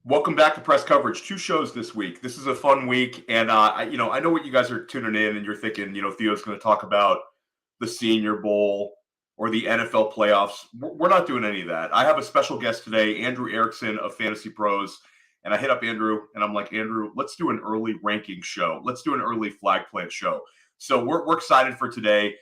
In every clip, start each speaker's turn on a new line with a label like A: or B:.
A: Welcome back to Press Coverage. 2 shows this week. This is a fun week, and I know what you guys are tuning in, and you're thinking, Theo's going to talk about the Senior Bowl or the NFL playoffs. We're not doing any of that. I have a special guest today, Andrew Erickson of Fantasy Pros, and I hit up Andrew, and I'm like, Andrew, let's do an early ranking show. Let's do an early flag plant show. So we're excited for today.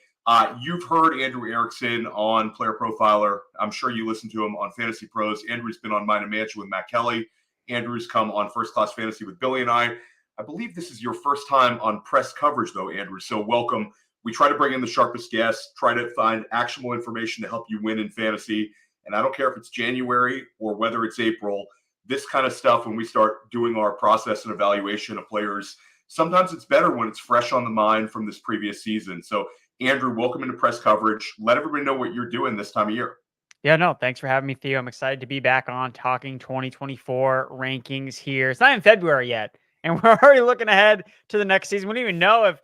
A: You've heard Andrew Erickson on Player Profiler. I'm sure you listened to him on Fantasy Pros. Andrew's been on Mind and Mansion with Matt Kelly. Andrew's come on First Class Fantasy with Billy and I. I believe this is your first time on press coverage, though, Andrew. So welcome. We try to bring in the sharpest guests, try to find actionable information to help you win in fantasy. And I don't care if it's January or whether it's April, this kind of stuff, when we start doing our process and evaluation of players, sometimes it's better when it's fresh on the mind from this previous season. So, Andrew, welcome into press coverage. Let everybody know what you're doing this time of year.
B: Yeah, no, thanks for having me, Theo. I'm excited to be back on talking 2024 rankings here. It's not even February yet, and we're already looking ahead to the next season. We don't even know if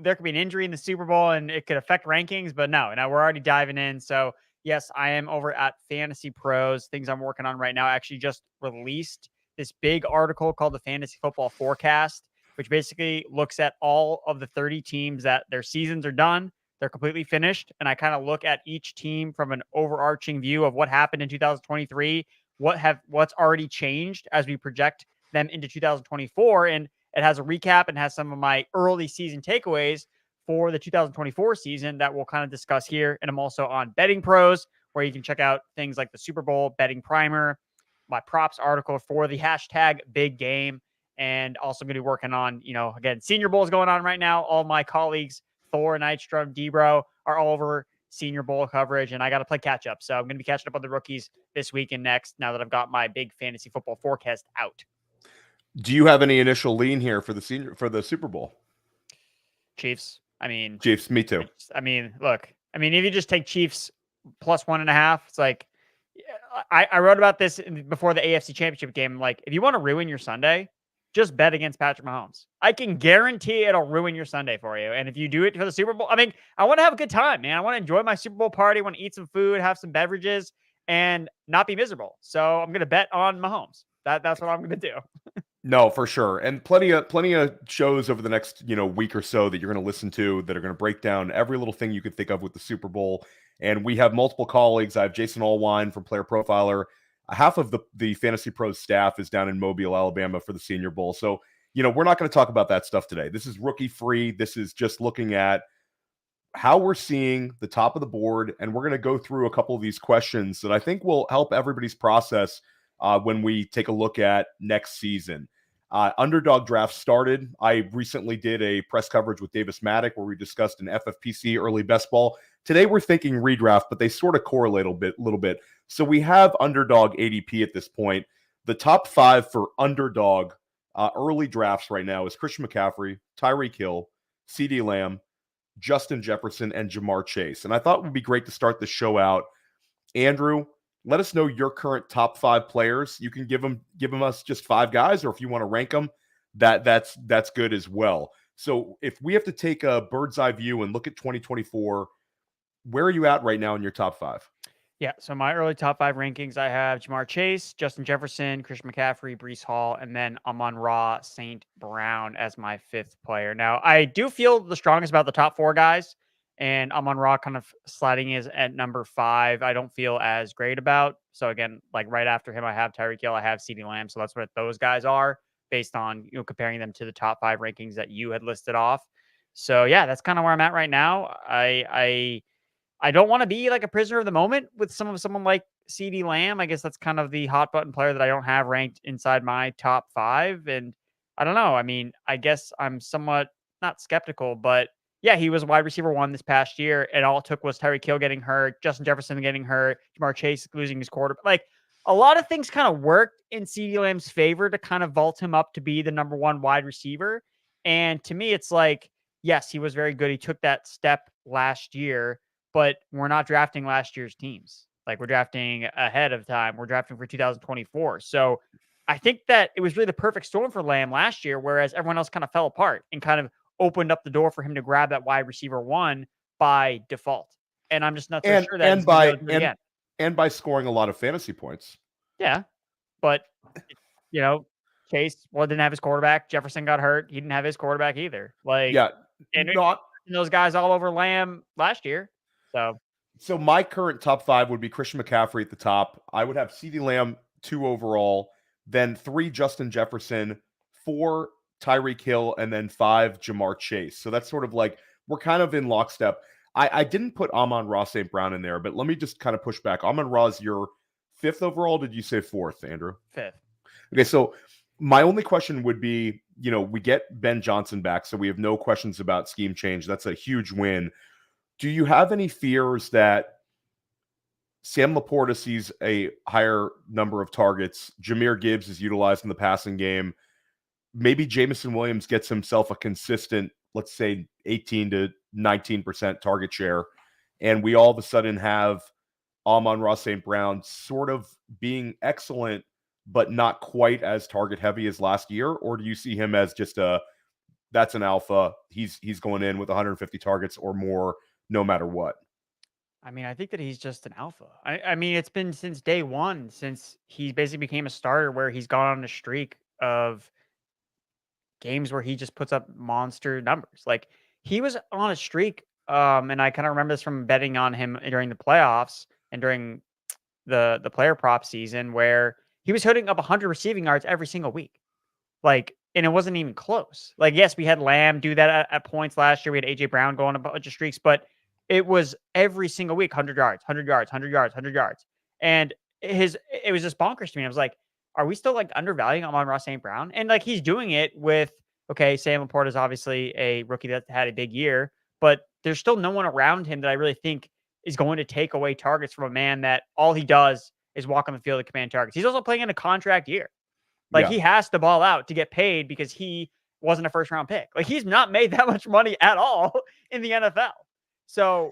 B: there could be an injury in the Super Bowl and it could affect rankings, but no, we're already diving in. So yes, I am over at Fantasy Pros. Things I'm working on right now. I actually just released this big article called the Fantasy Football Forecast, which basically looks at all of the 30 teams that their seasons are done. They're completely finished. And I kind of look at each team from an overarching view of what happened in 2023, what's already changed as we project them into 2024. And it has a recap and has some of my early season takeaways for the 2024 season that we'll kind of discuss here. And I'm also on Betting Pros, where you can check out things like the Super Bowl betting primer, my props article for the hashtag big game. And also going to be working on, again, Senior Bowl is going on right now. All my colleagues, Thor, Nightstrom, Debro, are all over Senior Bowl coverage, and I got to play catch up. So I'm going to be catching up on the rookies this week and next now that I've got my big fantasy football forecast out.
A: Do you have any initial lean here for the Super Bowl?
B: Chiefs.
A: Chiefs, me too.
B: Look, if you just take Chiefs plus 1.5, it's like, I wrote about this before the AFC Championship game. Like, if you want to ruin your Sunday, just bet against Patrick Mahomes. I can guarantee it'll ruin your Sunday for you. And if you do it for the Super Bowl, I want to have a good time, man. I want to enjoy my Super Bowl party. I want to eat some food, have some beverages, and not be miserable. So I'm going to bet on Mahomes. That's what I'm going to do.
A: No, for sure. And plenty of shows over the next, week or so that you're going to listen to that are going to break down every little thing you could think of with the Super Bowl. And we have multiple colleagues. I have Jason Allwine from Player Profiler. Half of the Fantasy Pros staff is down in Mobile, Alabama for the Senior Bowl. So, we're not going to talk about that stuff today. This is rookie free. This is just looking at how we're seeing the top of the board. And we're going to go through a couple of these questions that I think will help everybody's process when we take a look at next season. Underdog draft started. I recently did a press coverage with Davis Maddock where we discussed an FFPC early best ball. Today we're thinking redraft, but they sort of correlate a little bit. So we have underdog ADP at this point. The top 5 for underdog early drafts right now is Christian McCaffrey, Tyreek Hill, CeeDee Lamb, Justin Jefferson, and Ja'Marr Chase. And I thought it would be great to start the show out. Andrew, let us know your current top 5 players. You can give them us just 5 guys, or if you want to rank them, that's good as well. So if we have to take a bird's eye view and look at 2024, where are you at right now in your top 5?
B: Yeah, so my early top 5 rankings, I have Ja'Marr Chase, Justin Jefferson, Christian McCaffrey, Breece Hall, and then Amon-Ra St. Brown as my 5th player. Now, I do feel the strongest about the top 4 guys, and Amon-Ra kind of sliding is at number 5. I don't feel as great about. So again, like right after him, I have Tyreek Hill, I have CeeDee Lamb. So that's what those guys are based on, comparing them to the top 5 rankings that you had listed off. So yeah, that's kind of where I'm at right now. I don't want to be like a prisoner of the moment with someone like CeeDee Lamb. I guess that's kind of the hot button player that I don't have ranked inside my top 5. And I don't know. I guess I'm somewhat not skeptical, but yeah, he was wide receiver 1 this past year. And all it took was Tyreek Hill getting hurt, Justin Jefferson getting hurt, Ja'Marr Chase losing his quarterback. Like, a lot of things kind of worked in CeeDee Lamb's favor to kind of vault him up to be the number 1 wide receiver. And to me, it's like, yes, he was very good. He took that step last year, but we're not drafting last year's teams. Like, we're drafting ahead of time. We're drafting for 2024. So I think that it was really the perfect storm for Lamb last year, whereas everyone else kind of fell apart and kind of opened up the door for him to grab that wide receiver 1 by default. And I'm just not so sure that he's going to do it again.
A: And by scoring a lot of fantasy points.
B: Yeah, but Chase didn't have his quarterback. Jefferson got hurt. He didn't have his quarterback either.
A: Yeah,
B: and
A: not
B: those guys all over Lamb last year.
A: So my current top 5 would be Christian McCaffrey at the top. I would have CeeDee Lamb 2 overall, then 3 Justin Jefferson, 4 Tyreek Hill, and then 5 Ja'Marr Chase. So that's sort of like we're kind of in lockstep. I didn't put Amon-Ra St. Brown in there, but let me just kind of push back. Amon-Ra is your 5th overall. Did you say 4th, Andrew?
B: 5th.
A: Okay, so my only question would be, we get Ben Johnson back, so we have no questions about scheme change. That's a huge win. Do you have any fears that Sam Laporta sees a higher number of targets? Jahmyr Gibbs is utilized in the passing game. Maybe Jameson Williams gets himself a consistent, let's say, 18 to 19% target share, and we all of a sudden have Amon-Ra St. Brown sort of being excellent, but not quite as target heavy as last year? Or do you see him as just that's an alpha? He's going in with 150 targets or more no matter what.
B: I mean, I think that he's just an alpha. I mean, it's been since day one, since he basically became a starter, where he's gone on a streak of games where he just puts up monster numbers. Like, he was on a streak, and I kind of remember this from betting on him during the playoffs and during the player prop season, where he was hitting up 100 receiving yards every single week. And it wasn't even close. Yes, we had Lamb do that at points last year. We had AJ Brown go on a bunch of streaks, but it was every single week, 100 yards, 100 yards, 100 yards, 100 yards. And it was just bonkers to me. I was like, are we still undervaluing Amon-Ra St. Brown? And he's doing it with, okay, Sam Laporta is obviously a rookie that had a big year, but there's still no one around him that I really think is going to take away targets from a man that all he does is walk on the field and command targets. He's also playing in a contract year. He has to ball out to get paid because he wasn't a first round pick. He's not made that much money at all in the NFL. So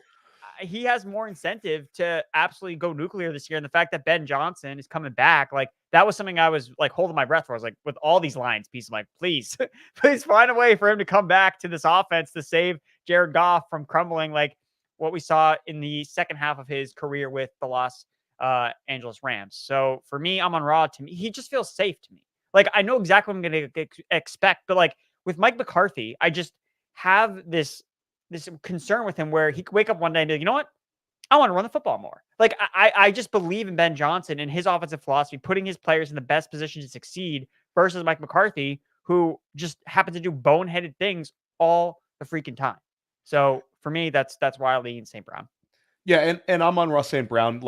B: he has more incentive to absolutely go nuclear this year. And the fact that Ben Johnson is coming back, that was something I was holding my breath for. I was with all these Lions pieces, I'm please, please find a way for him to come back to this offense to save Jared Goff from crumbling what we saw in the second half of his career with the Los Angeles Rams. So for me, Amon-Ra, to me, he just feels safe to me. I know exactly what I'm going to expect, but with Mike McCarthy, I just have this concern with him where he could wake up one day and be like, you know what? I want to run the football more. I just believe in Ben Johnson and his offensive philosophy, putting his players in the best position to succeed versus Mike McCarthy, who just happens to do boneheaded things all the freaking time. So for me, that's why I lean St. Brown.
A: Yeah, and Amon-Ra St. Brown,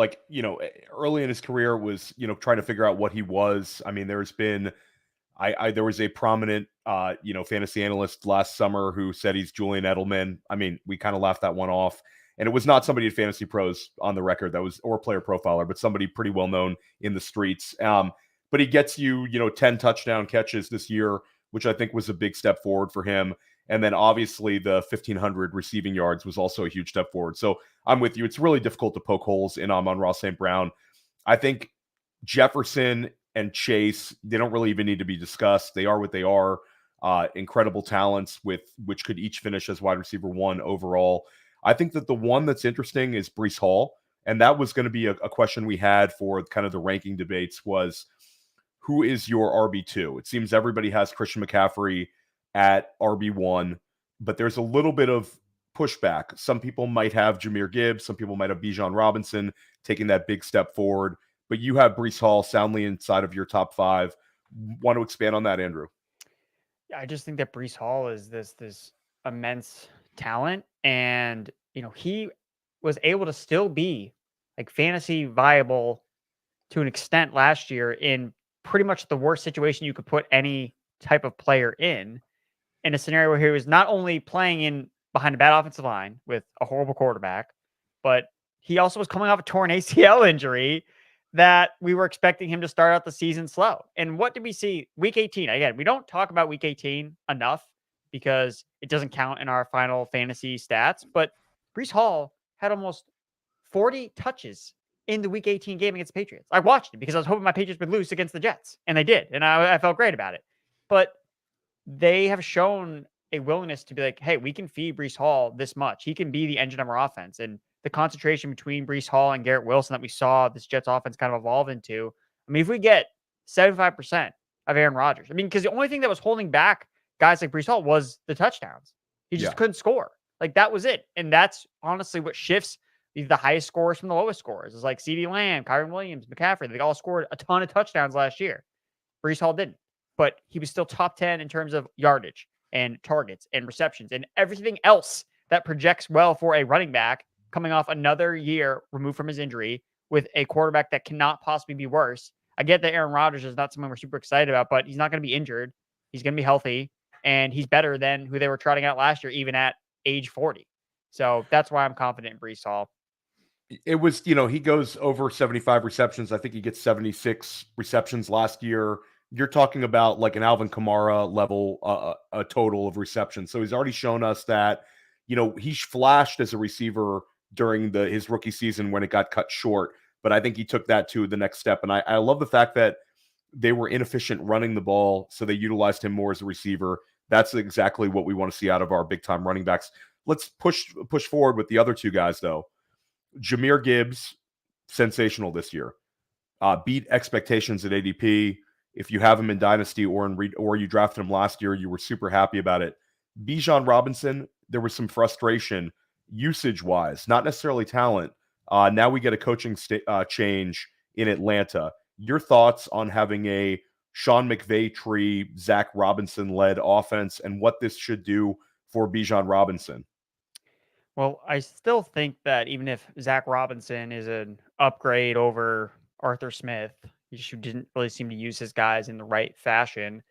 A: early in his career was, trying to figure out what he was. I mean, there's been, there was a prominent, fantasy analyst last summer who said he's Julian Edelman. I mean, we kind of laughed that one off. And it was not somebody at Fantasy Pros on the record or Player Profiler, but somebody pretty well known in the streets. But he gets you, 10 touchdown catches this year, which I think was a big step forward for him. And then obviously the 1,500 receiving yards was also a huge step forward. So I'm with you. It's really difficult to poke holes in Amon-Ra St. Brown. I think Jefferson and Chase, they don't really even need to be discussed. They are what they are. Incredible talents which could each finish as wide receiver 1 overall. I think that the one that's interesting is Breece Hall. And that was going to be a question we had for kind of the ranking debates was, who is your RB2? It seems everybody has Christian McCaffrey at RB1, but there's a little bit of pushback. Some people might have Jahmyr Gibbs. Some people might have Bijan Robinson taking that big step forward. But you have Breece Hall soundly inside of your top 5. Want to expand on that, Andrew?
B: Yeah, I just think that Breece Hall is this immense talent. And, he was able to still be fantasy viable to an extent last year in pretty much the worst situation you could put any type of player in a scenario where he was not only playing in behind a bad offensive line with a horrible quarterback, but he also was coming off a torn ACL injury that we were expecting him to start out the season slow. And what did we see? Week 18. Again, we don't talk about week 18 enough because it doesn't count in our final fantasy stats, but Breece Hall had almost 40 touches in the week 18 game against the Patriots. I watched it because I was hoping my Patriots would lose against the Jets, and they did. And I felt great about it. But they have shown a willingness to be like, hey, we can feed Breece Hall this much. He can be the engine of our offense. And the concentration between Breece Hall and Garrett Wilson that we saw this Jets offense kind of evolve into. I mean, if we get 75% of Aaron Rodgers. I mean, because the only thing that was holding back guys like Breece Hall was the touchdowns. He just couldn't score. Like, that was it. And that's honestly what shifts the highest scorers from the lowest scorers. It's like CeeDee Lamb, Kyren Williams, McCaffrey. They all scored a ton of touchdowns last year. Breece Hall didn't. But he was still top 10 in terms of yardage and targets and receptions and everything else that projects well for a running back coming off another year removed from his injury with a quarterback that cannot possibly be worse. I get that Aaron Rodgers is not someone we're super excited about, but he's not going to be injured. He's going to be healthy, and he's better than who they were trotting out last year, even at age 40. So that's why I'm confident in Breece Hall.
A: It was, he goes over 75 receptions. I think he gets 76 receptions last year. You're talking about like an Alvin Kamara level, a total of receptions. So he's already shown us that, he flashed as a receiver during his rookie season when it got cut short. But I think he took that to the next step. And I love the fact that they were inefficient running the ball, so they utilized him more as a receiver. That's exactly what we want to see out of our big-time running backs. Let's push forward with the other two guys, though. Jahmyr Gibbs, sensational this year. Beat expectations at ADP. If you have him in Dynasty or you drafted him last year, you were super happy about it. Bijan Robinson, there was some frustration usage-wise, not necessarily talent. Now we get a coaching change in Atlanta. Your thoughts on having a Sean McVay tree, Zach Robinson-led offense and what this should do for Bijan Robinson?
B: Well, I still think that even if Zach Robinson is an upgrade over Arthur Smith, who didn't really seem to use his guys in the right fashion,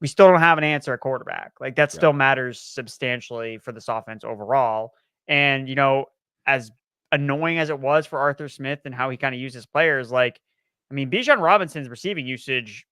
B: we still don't have an answer at quarterback. Like, that still matters substantially for this offense overall. And, as annoying as it was for Arthur Smith and how he kind of used his players, Bijan Robinson's receiving usage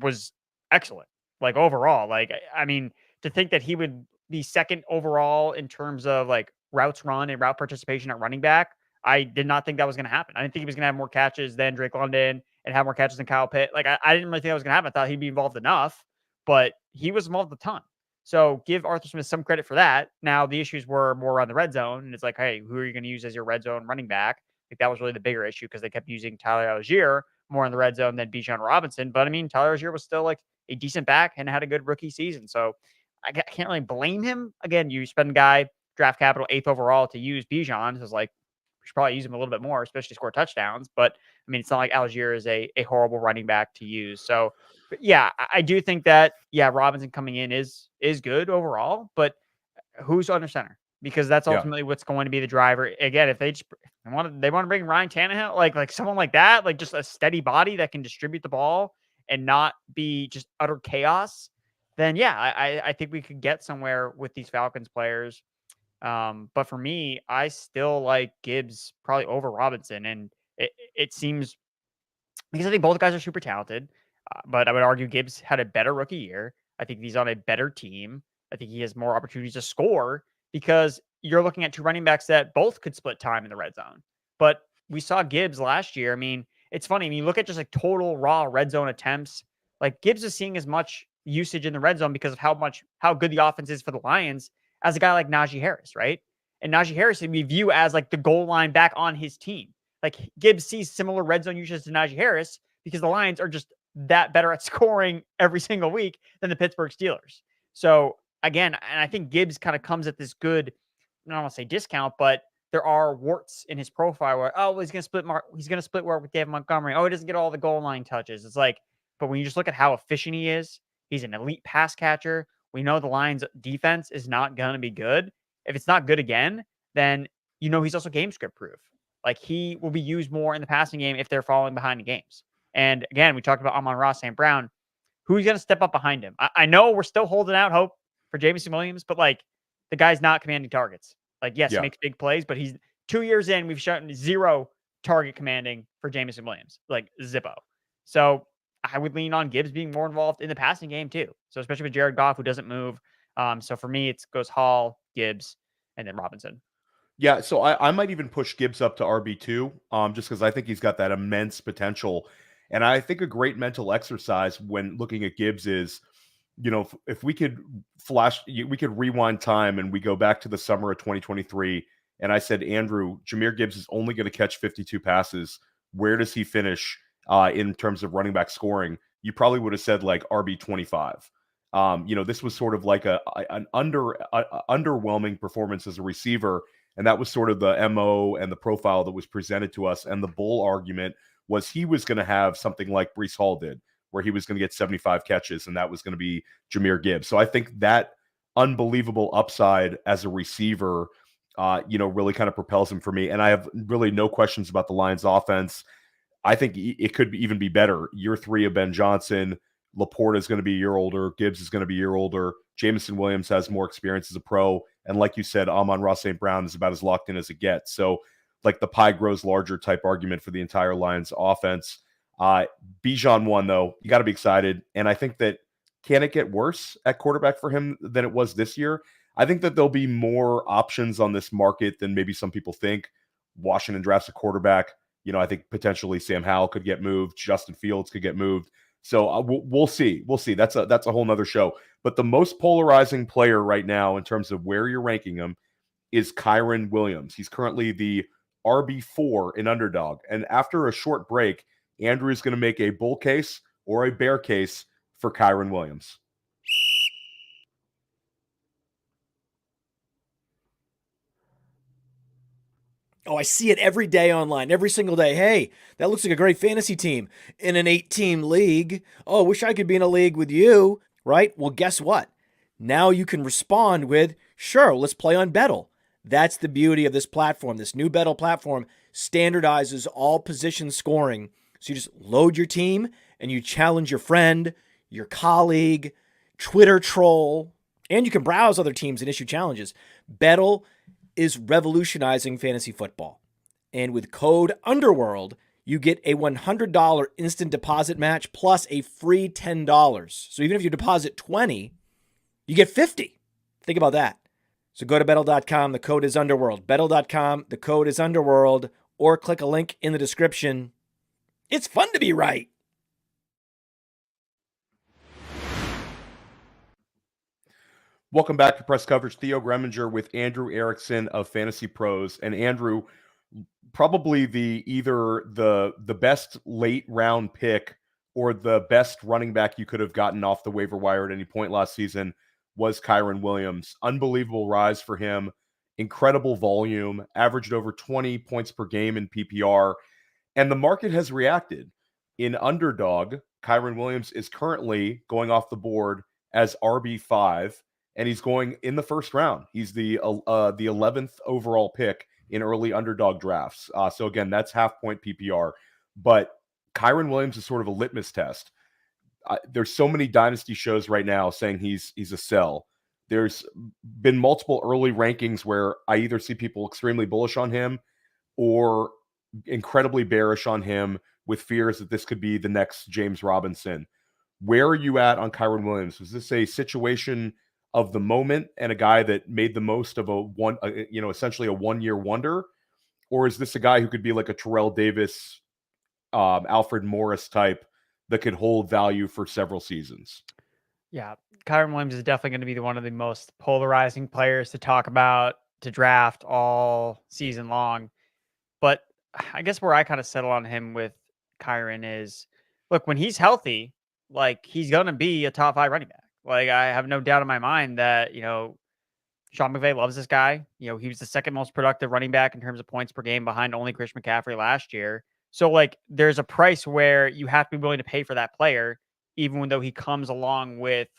B: was excellent. Like, overall, to think that he would be second overall in terms of like routes run and route participation at running back, I did not think that was going to happen. I didn't think he was going to have more catches than Drake London and have more catches than Kyle Pitt. Like, I didn't really think that was going to happen. I thought he'd be involved enough, but he was involved a ton. So give Arthur Smith some credit for that. Now, the issues were more around the red zone. And it's like, hey, who are you going to use as your red zone running back? Like, that was really the bigger issue because they kept using Tyler Algier more in the red zone than Bijan Robinson. But Tyler Algier was still like a decent back and had a good rookie season. So I can't really blame him. Again, you spend a guy draft capital 8th overall to use Bijan. So it's like, we should probably use him a little bit more, especially score touchdowns. But it's not like Algier is a horrible running back to use. So, but yeah, I do think that, Robinson coming in is good overall, but who's under center? Because that's ultimately what's going to be the driver. Again, if they want to bring Ryan Tannehill, like someone like that, like just a steady body that can distribute the ball and not be just utter chaos, then I think we could get somewhere with these Falcons players. But for me, I still like Gibbs probably over Robinson. And it seems, because I think both guys are super talented, but I would argue Gibbs had a better rookie year. I think he's on a better team. I think he has more opportunities to score because you're looking at two running backs that both could split time in the red zone. But we saw Gibbs last year. It's funny. You look at just like total raw red zone attempts, like Gibbs is seeing as much usage in the red zone because of how good the offense is for the Lions as a guy like Najee Harris, right? And Najee Harris we view as like the goal line back on his team. Like, Gibbs sees similar red zone usage to Najee Harris because the Lions are just that better at scoring every single week than the Pittsburgh Steelers. So again, and I think Gibbs kind of comes at this good, I don't want to say discount, but there are warts in his profile where, he's going to split work with David Montgomery. Oh, he doesn't get all the goal line touches. It's like, but when you just look at how efficient he is, he's an elite pass catcher. We know the Lions defense is not going to be good. If it's not good again, then he's also game script proof. Like, he will be used more in the passing game if they're falling behind in games. And again, we talked about Amon-Ra St. Brown. Who's going to step up behind him? I know we're still holding out hope for Jameson Williams, but like, the guy's not commanding targets. Like, yes, he makes big plays, but he's 2 years in. We've shown 0 target commanding for Jameson Williams, like zippo. So I would lean on Gibbs being more involved in the passing game too. So especially with Jared Goff, who doesn't move. So for me, it goes Hall, Gibbs, and then Robinson.
A: Yeah, so I might even push Gibbs up to RB2, just because I think he's got that immense potential. And I think a great mental exercise when looking at Gibbs is, if we could rewind time and we go back to the summer of 2023, and I said, Andrew, Jahmyr Gibbs is only going to catch 52 passes. Where does he finish in terms of running back scoring? you probably would have said like RB25. This was sort of like an underwhelming performance as a receiver, and that was sort of the MO and the profile that was presented to us. And the bull argument was he was going to have something like Breece Hall did, where he was going to get 75 catches, and that was going to be Jahmyr Gibbs. So I think that unbelievable upside as a receiver, really kind of propels him for me. And I have really no questions about the Lions offense. I think it could even be better. Year 3 of Ben Johnson. Laporta is going to be a year older. Gibbs is going to be a year older. Jameson Williams has more experience as a pro. And like you said, Amon-Ra St. Brown is about as locked in as it gets. So like the pie grows larger type argument for the entire Lions offense. Bijan won, though. You got to be excited. And I think that can it get worse at quarterback for him than it was this year? I think that there'll be more options on this market than maybe some people think. Washington drafts a quarterback. I think potentially Sam Howell could get moved. Justin Fields could get moved. So we'll see. We'll see. That's a whole nother show. But the most polarizing player right now in terms of where you're ranking him is Kyren Williams. He's currently the RB4 in Underdog. And after a short break, Andrew is going to make a bull case or a bear case for Kyren Williams.
C: Oh, I see it every day online, every single day. Hey, that looks like a great fantasy team in an 8-team league. Oh, wish I could be in a league with you, right? Well, guess what? Now you can respond with, sure, let's play on Bettle. That's the beauty of this platform. This new Bettle platform standardizes all position scoring. So you just load your team and you challenge your friend, your colleague, Twitter troll, and you can browse other teams and issue challenges. Bettle is revolutionizing fantasy football. And with code UNDERWORLD, you get a $100 instant deposit match plus a free $10. So even if you deposit $20, you get $50. Think about that. So go to Bettle.com. The code is UNDERWORLD. Bettle.com. The code is UNDERWORLD. Or click a link in the description. It's fun to be right.
A: Welcome back to Press Coverage. Theo Gremminger with Andrew Erickson of Fantasy Pros. And Andrew, probably either the best late round pick or the best running back you could have gotten off the waiver wire at any point last season was Kyren Williams. Unbelievable rise for him. Incredible volume. Averaged over 20 points per game in PPR. And the market has reacted. In Underdog, Kyren Williams is currently going off the board as RB5. And he's going in the first round. He's the 11th overall pick in early Underdog drafts. So again, that's half point PPR. But Kyren Williams is sort of a litmus test. There's so many Dynasty shows right now saying he's a sell. There's been multiple early rankings where I either see people extremely bullish on him or incredibly bearish on him with fears that this could be the next James Robinson. Where are you at on Kyren Williams? Was this a situation of the moment and a guy that made the most of essentially a 1-year wonder? Or is this a guy who could be like a Terrell Davis, Alfred Morris type that could hold value for several seasons?
B: Yeah, Kyren Williams is definitely going to be one of the most polarizing players to talk about, to draft all season long. But I guess where I kind of settle on him with Kyren is, look, when he's healthy, like he's going to be a top 5 running back. Like, I have no doubt in my mind that, Sean McVay loves this guy. He was the second most productive running back in terms of points per game behind only Christian McCaffrey last year. So, like, there's a price where you have to be willing to pay for that player, even though he comes along with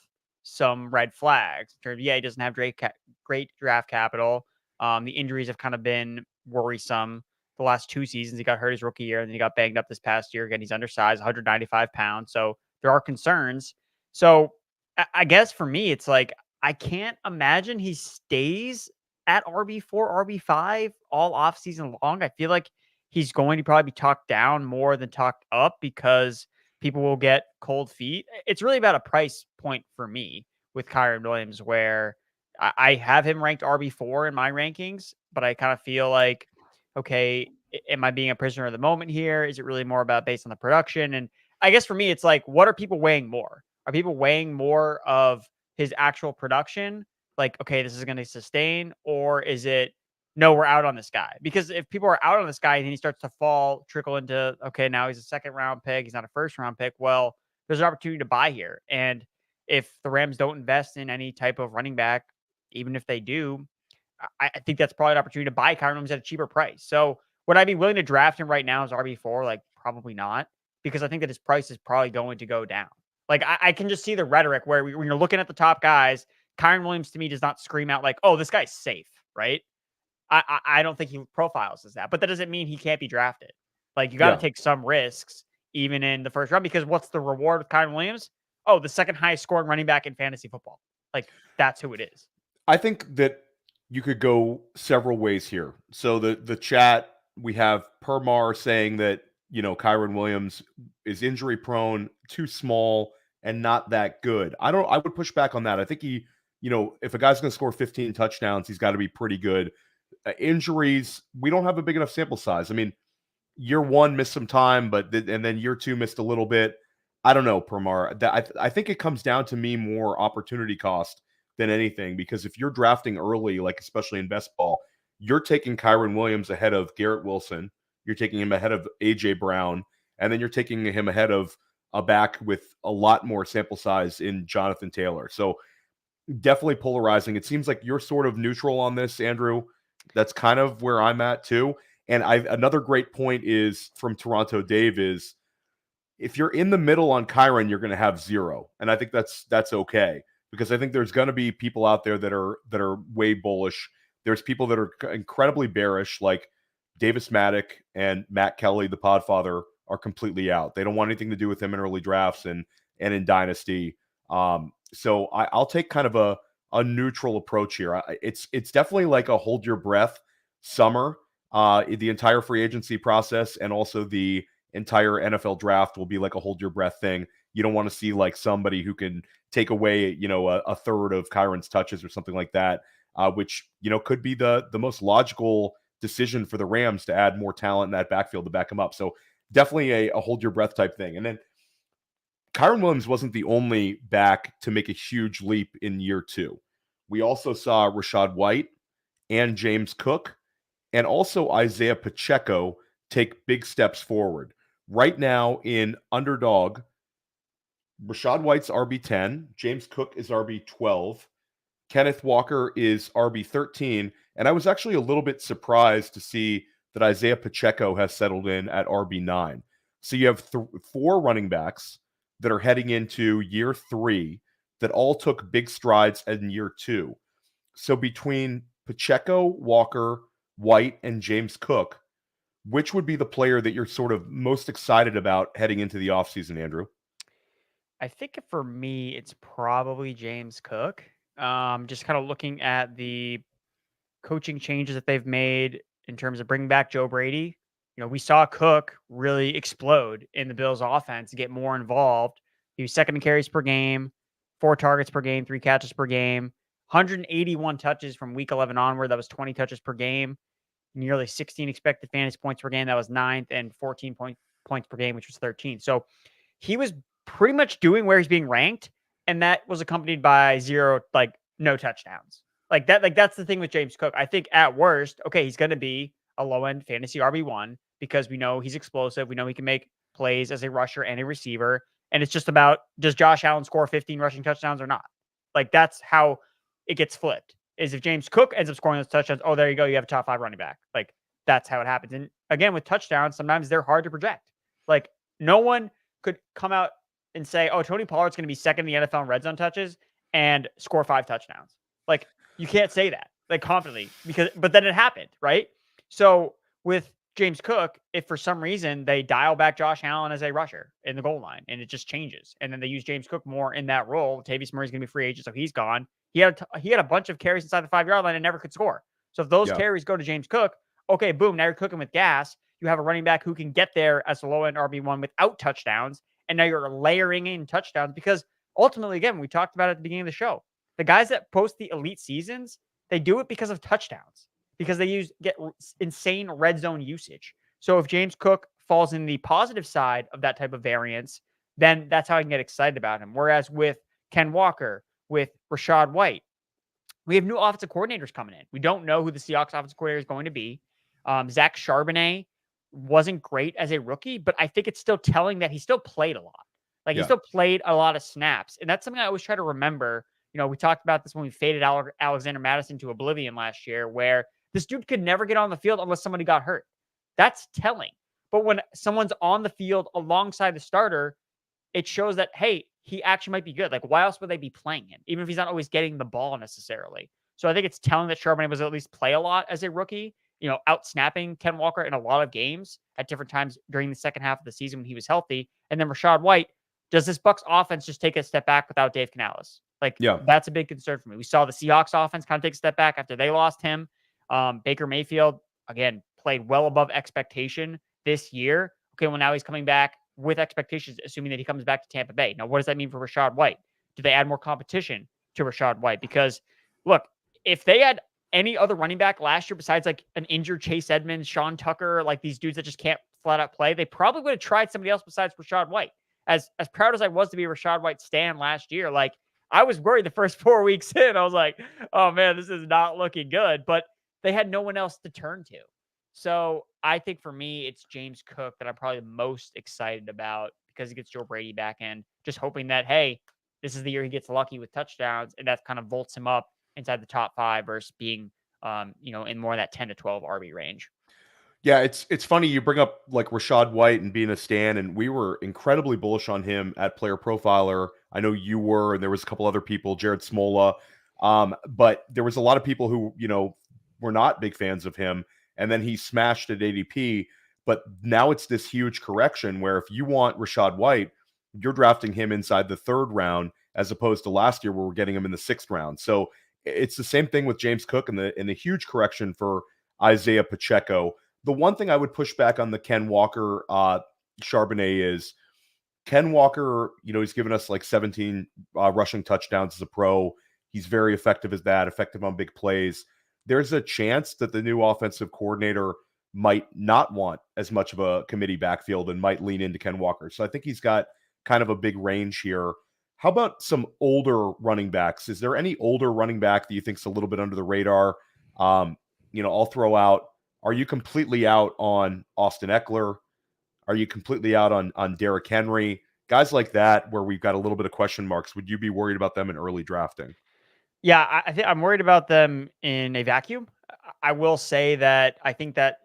B: some red flags. In terms of, he doesn't have great draft capital. The injuries have kind of been worrisome. The last 2 seasons, he got hurt his rookie year, and then he got banged up this past year. Again, he's undersized, 195 pounds. So there are concerns. So I guess for me, it's like, I can't imagine he stays at RB4, RB5 all off season long. I feel like he's going to probably be talked down more than talked up because people will get cold feet. It's really about a price point for me with Kyren Williams, where I have him ranked RB4 in my rankings, but I kind of feel like, okay, am I being a prisoner of the moment here? Is it really more about based on the production? And I guess for me, it's like, what are people weighing more? Are people weighing more of his actual production? Like, okay, this is going to sustain, or is it, no, we're out on this guy? Because if people are out on this guy and he starts to trickle into, okay, now he's a second round pick, he's not a first round pick. Well, there's an opportunity to buy here. And if the Rams don't invest in any type of running back, even if they do, I think that's probably an opportunity to buy Kyren Williams at a cheaper price. So would I be willing to draft him right now as RB4? Like, probably not, because I think that his price is probably going to go down. Like, I can just see the rhetoric where when you're looking at the top guys, Kyren Williams to me does not scream out like, oh, this guy's safe, right? I don't think he profiles as that, but that doesn't mean he can't be drafted. Like, you got to take some risks even in the first round, because what's the reward with Kyren Williams? Oh, the second highest scoring running back in fantasy football. Like, that's who it is.
A: I think that you could go several ways here. So the chat, we have Permar saying that, Kyren Williams is injury prone, too small, and not that good. I would push back on that. I think he, if a guy's going to score 15 touchdowns, he's got to be pretty good. Injuries, we don't have a big enough sample size. I mean, year one missed some time, and then year two missed a little bit. I don't know, Permar. I think it comes down to me more opportunity cost than anything, because if you're drafting early, like especially in best ball, you're taking Kyren Williams ahead of Garrett Wilson, you're taking him ahead of AJ Brown, and then you're taking him ahead of a back with a lot more sample size in Jonathan Taylor. So definitely polarizing. It seems like you're sort of neutral on this, Andrew. That's kind of where I'm at too. And another great point is from Toronto Dave is, if you're in the middle on Kyren, you're going to have 0. And I think that's okay, because I think there's going to be people out there that are way bullish. There's people that are incredibly bearish, like Davis Maddock and Matt Kelly, the Podfather, are completely out. They don't want anything to do with him in early drafts and in Dynasty. So I'll take kind of a neutral approach here. It's definitely like a hold your breath summer. The entire free agency process and also the entire NFL draft will be like a hold your breath thing. You don't want to see like somebody who can take away, a third of Kyren's touches or something like that, which, could be the most logical decision for the Rams to add more talent in that backfield to back him up. So definitely a hold your breath type thing. And then Kyren Williams wasn't the only back to make a huge leap in year two. We also saw Rachaad White and James Cook and also Isaiah Pacheco take big steps forward. Right now in Underdog, Rachaad White's RB10, James Cook is RB12, Kenneth Walker is RB13, and I was actually a little bit surprised to see that Isaiah Pacheco has settled in at RB9. So you have 4 running backs that are heading into year 3 that all took big strides in year 2. So between Pacheco, Walker, White, and James Cook, which would be the player that you're sort of most excited about heading into the offseason, Andrew?
B: I think for me, it's probably James Cook. Just kind of looking at the coaching changes that they've made in terms of bringing back Joe Brady. We saw Cook really explode in the Bills offense, get more involved. He was second in carries per game, 4 targets per game, 3 catches per game, 181 touches from week 11 onward. That was 20 touches per game, nearly 16 expected fantasy points per game. That was 9th, and 14 points per game, which was 13. So he was pretty much doing where he's being ranked, and that was accompanied by no touchdowns. That's the thing with James Cook. I think at worst, okay, he's going to be a low-end fantasy RB1 because we know he's explosive. We know he can make plays as a rusher and a receiver, and it's just about, does Josh Allen score 15 rushing touchdowns or not? That's how it gets flipped, is if James Cook ends up scoring those touchdowns, oh, there you go, you have a top 5 running back. That's how it happens. And again, with touchdowns, sometimes they're hard to project. No one could come out and say, oh, Tony Pollard's going to be second in the NFL in red zone touches and score 5 touchdowns. You can't say that confidently, but then it happened, right? So with James Cook, if for some reason they dial back Josh Allen as a rusher in the goal line and it just changes, and then they use James Cook more in that role, Tavius Murray's going to be free agent, so he's gone. He had a bunch of carries inside the 5-yard line and never could score. So if those carries go to James Cook, okay, boom, now you're cooking with gas. You have a running back who can get there as a low-end RB1 without touchdowns, and now you're layering in touchdowns, because ultimately, again, we talked about it at the beginning of the show, the guys that post the elite seasons, they do it because of touchdowns, because they get insane red zone usage. So if James Cook falls in the positive side of that type of variance, then that's how I can get excited about him. Whereas with Ken Walker, with Rachaad White, we have new offensive coordinators coming in. We don't know who the Seahawks offensive coordinator is going to be. Zach Charbonnet wasn't great as a rookie, but I think it's still telling that he still played a lot. Like he
A: Yeah.
B: still played a lot of snaps. And that's something I always try to remember. We talked about this when we faded Alexander Madison to oblivion last year, where this dude could never get on the field unless somebody got hurt. That's telling. But when someone's on the field alongside the starter, it shows that, hey, he actually might be good. Like, why else would they be playing him, even if he's not always getting the ball necessarily? So I think it's telling that Charbonnet was at least play a lot as a rookie, out snapping Ken Walker in a lot of games at different times during the second half of the season when he was healthy. And then Rachaad White, does this Bucs offense just take a step back without Dave Canales? Like, that's a big concern for me. We saw the Seahawks offense kind of take a step back after they lost him. Baker Mayfield, again, played well above expectation this year. Okay, well, now he's coming back with expectations, assuming that he comes back to Tampa Bay. Now, what does that mean for Rachaad White? Do they add more competition to Rachaad White? Because, look, if they had any other running back last year besides like an injured Chase Edmonds, Sean Tucker, like these dudes that just can't flat out play, they probably would have tried somebody else besides Rachaad White. As proud as I was to be a Rachaad White stan last year, like I was worried the first 4 weeks in. I was like, oh man, this is not looking good. But they had no one else to turn to. So I think for me, it's James Cook that I'm probably most excited about because he gets Joe Brady back in, just hoping that, hey, this is the year he gets lucky with touchdowns, and that kind of vaults him up inside the top 5 versus being, in more of that 10 to 12 RB range.
A: Yeah, it's funny you bring up like Rachaad White and being a stan, and we were incredibly bullish on him at Player Profiler. I know you were, and there was a couple other people, Jared Smola, but there was a lot of people who were not big fans of him, and then he smashed at ADP. But now it's this huge correction where if you want Rachaad White, you're drafting him inside the 3rd round as opposed to last year where we're getting him in the 6th round. So it's the same thing with James Cook and the huge correction for Isaiah Pacheco. The one thing I would push back on the Ken Walker Charbonnet is Ken Walker, he's given us like 17 rushing touchdowns as a pro. He's very effective as that, effective on big plays. There's a chance that the new offensive coordinator might not want as much of a committee backfield and might lean into Ken Walker. So I think he's got kind of a big range here. How about some older running backs? Is there any older running back that you think is a little bit under the radar? I'll throw out, are you completely out on Austin Eckler? Are you completely out on Derrick Henry? Guys like that where we've got a little bit of question marks. Would you be worried about them in early drafting?
B: Yeah, I think I'm worried about them in a vacuum. I will say that I think that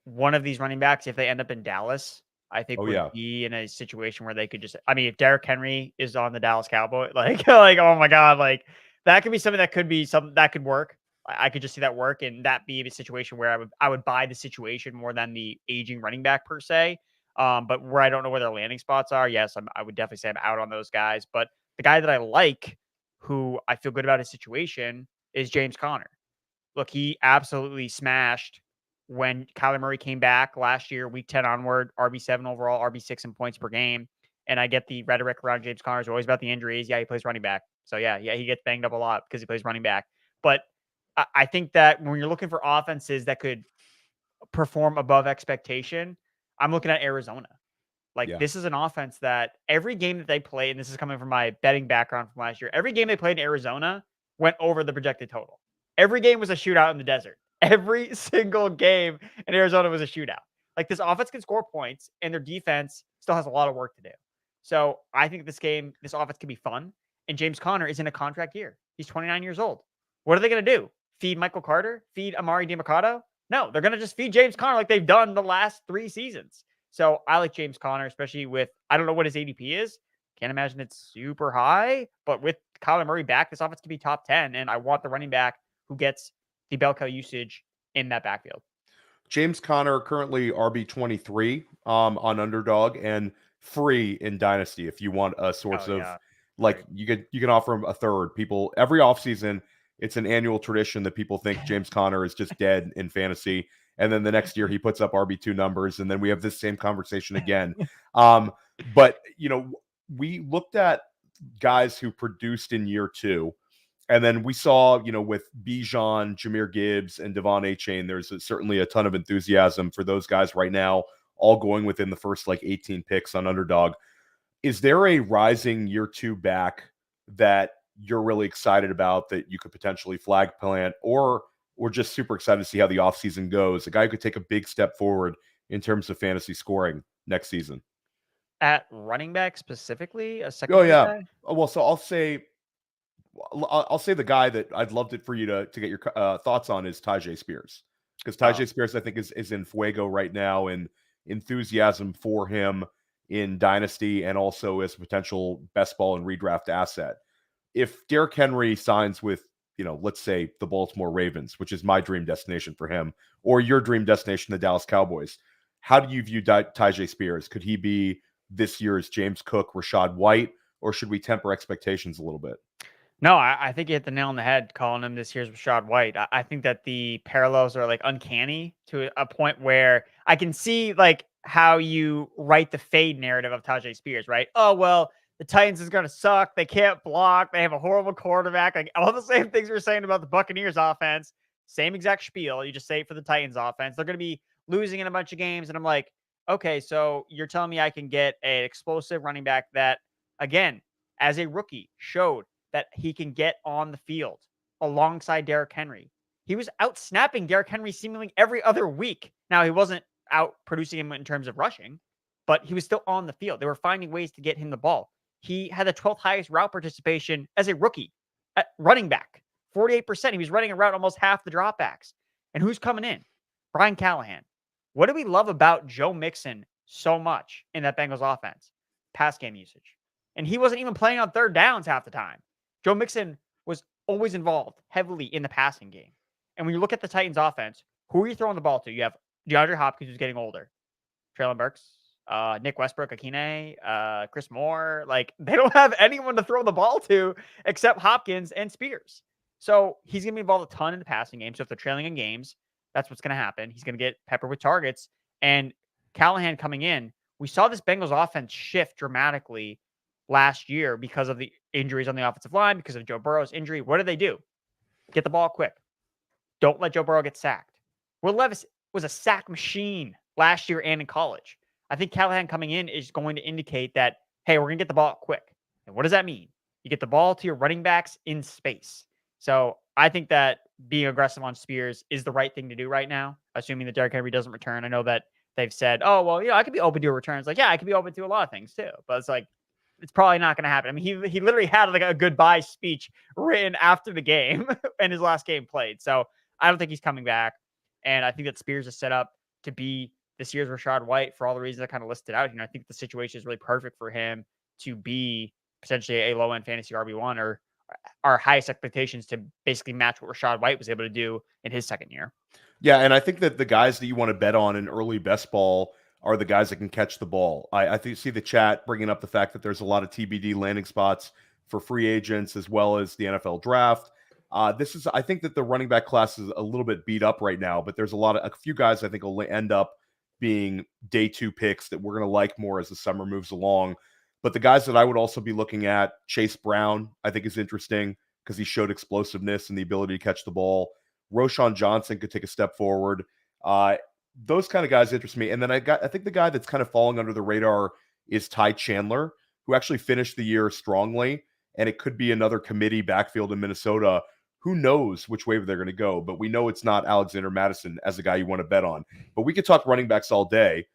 B: one of these running backs, if they end up in Dallas, I think would be in a situation where they could just, if Derrick Henry is on the Dallas Cowboys, like, oh my God, like that could be something that could work. I could just see that work and that be a situation where I would buy the situation more than the aging running back per se. But where I don't know where their landing spots are, yes, I would definitely say I'm out on those guys. But the guy that I like, who I feel good about his situation, is James Conner. Look, he absolutely smashed when Kyler Murray came back last year, week 10 onward, RB7 overall, RB6 in points per game. And I get the rhetoric around James Conner is always about the injuries. Yeah, he plays running back. So yeah, he gets banged up a lot because he plays running back. But I think that when you're looking for offenses that could perform above expectation, I'm looking at Arizona. This is an offense that every game that they play, and this is coming from my betting background from last year, every game they played in Arizona went over the projected total. Every game was a shootout in the desert. Every single game in Arizona was a shootout. Like, this offense can score points, and their defense still has a lot of work to do. So I think this offense can be fun. And James Conner is in a contract year. He's 29 years old. What are they going to do? Feed Michael Carter? Feed Amari DiMercato? No, they're going to just feed James Conner like they've done the last 3 seasons. So I like James Conner, especially with, I don't know what his ADP is. Can't imagine it's super high. But with Kyler Murray back, this offense could be top 10. And I want the running back who gets the bell cow usage in that backfield.
A: James Conner currently RB23 on Underdog and free in Dynasty if you want a source you can offer him a third. People every offseason, it's an annual tradition that people think James Conner is just dead in fantasy. And then the next year he puts up RB2 numbers, and then we have this same conversation again. But we looked at guys who produced in year 2. And then we saw, with Bijan, Jahmyr Gibbs, and Devon Achane, there's certainly a ton of enthusiasm for those guys right now, all going within the first 18 picks on Underdog. Is there a rising year 2 back that you're really excited about that you could potentially flag plant, or we're just super excited to see how the offseason goes? A guy who could take a big step forward in terms of fantasy scoring next season.
B: At running back specifically, a
A: Oh
B: secondary
A: yeah.
B: guy?
A: Well, so I'll say the guy that I'd love it for you to get your thoughts on is Tajay Spears, because
B: Oh,
A: Tajay Spears I think is in fuego right now, and enthusiasm for him in Dynasty and also as a potential best ball and redraft asset. If Derrick Henry signs with, let's say the Baltimore Ravens, which is my dream destination for him, or your dream destination, the Dallas Cowboys, how do you view Tajay Spears? Could he be this year's James Cook, Rachaad White, or should we temper expectations a little bit?
B: no, I think you hit the nail on the head calling him this year's Rachaad White. I think that the parallels are like uncanny to a point where I can see like how you write the fade narrative of Tajay Spears, right? Oh, well, the Titans is going to suck. They can't block. They have a horrible quarterback. Like all the same things we are saying about the Buccaneers offense. Same exact spiel. You just say it for the Titans offense. They're going to be losing in a bunch of games. And I'm like, okay, so you're telling me I can get an explosive running back that, again, as a rookie, showed that he can get on the field alongside Derrick Henry. He was out snapping Derrick Henry seemingly every other week. Now, he wasn't out producing him in terms of rushing, but he was still on the field. They were finding ways to get him the ball. He had the 12th highest route participation as a rookie at running back, 48%. He was running a route almost half the dropbacks. And who's coming in? Brian Callahan. What do we love about Joe Mixon so much in that Bengals offense? Pass game usage. And he wasn't even playing on third downs half the time. Joe Mixon was always involved heavily in the passing game. And when you look at the Titans offense, who are you throwing the ball to? You have DeAndre Hopkins, who's getting older, Traylon Burks, Nick Westbrook, Akine, Chris Moore. Like, they don't have anyone to throw the ball to except Hopkins and Spears. So he's going to be involved a ton in the passing game. So if they're trailing in games, that's what's going to happen. He's going to get peppered with targets. And Callahan coming in, we saw this Bengals offense shift dramatically last year because of the injuries on the offensive line, because of Joe Burrow's injury. What did they do? Get the ball quick. Don't let Joe Burrow get sacked. Will Levis was a sack machine last year and in college. I think Callahan coming in is going to indicate that, hey, we're going to get the ball quick. And what does that mean? You get the ball to your running backs in space. So I think that being aggressive on Spears is the right thing to do right now, assuming that Derrick Henry doesn't return. I know that they've said, oh, well, I could be open to a return. It's like, yeah, I could be open to a lot of things too. But it's like, it's probably not going to happen. I mean, he literally had like a goodbye speech written after the game and his last game played. So I don't think he's coming back. And I think that Spears is set up to be this year's Rachaad White for all the reasons I kind of listed out. I think the situation is really perfect for him to be potentially a low-end fantasy RB1 or our highest expectations to basically match what Rachaad White was able to do in his second year.
A: Yeah, and I think that the guys that you want to bet on in early best ball are the guys that can catch the ball. I think see the chat bringing up the fact that there's a lot of TBD landing spots for free agents as well as the NFL draft. I think that the running back class is a little bit beat up right now, but there's a few guys I think will end up being day 2 picks that we're going to like more as the summer moves along. But the guys that I would also be looking at, Chase Brown, I think is interesting because he showed explosiveness and the ability to catch the ball. Roschon Johnson could take a step forward. Those kind of guys interest me. And then I think the guy that's kind of falling under the radar is Ty Chandler, who actually finished the year strongly. And it could be another committee backfield in Minnesota. Who knows which way they're going to go, but we know it's not Alexander Madison as a guy you want to bet on. But we could talk running backs all day.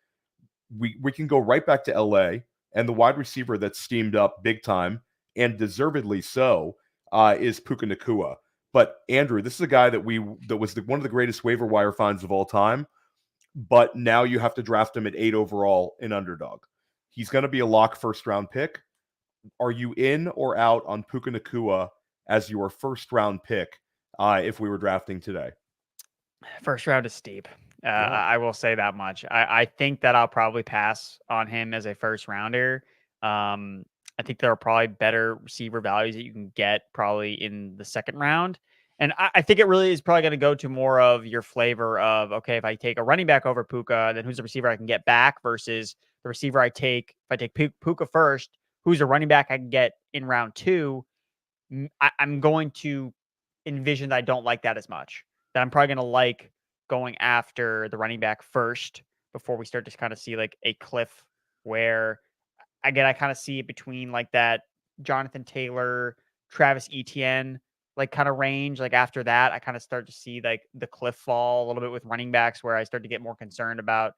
A: We can go right back to LA, and the wide receiver that's steamed up big time, and deservedly so, is Puka Nucua. But Andrew, this is a guy that was one of the greatest waiver wire finds of all time. But now you have to draft him at 8 overall in underdog. He's going to be a lock first round pick. Are you in or out on Puka Nucua as your first round pick if we were drafting today?
B: First round is steep.
A: Yeah.
B: I will say that much. I think that I'll probably pass on him as a first rounder. I think there are probably better receiver values that you can get probably in the second round. And I think it really is probably going to go to more of your flavor of, okay, if I take a running back over Puka, then who's the receiver I can get back versus the receiver I take. If I take Puka first, who's a running back I can get in round 2? I'm going to envision that I don't like that as much. That I'm probably going to like going after the running back first before we start to kind of see like a cliff where, again, I kind of see it between like that Jonathan Taylor, Travis Etienne like kind of range. Like after that, I kind of start to see like the cliff fall a little bit with running backs, where I start to get more concerned about,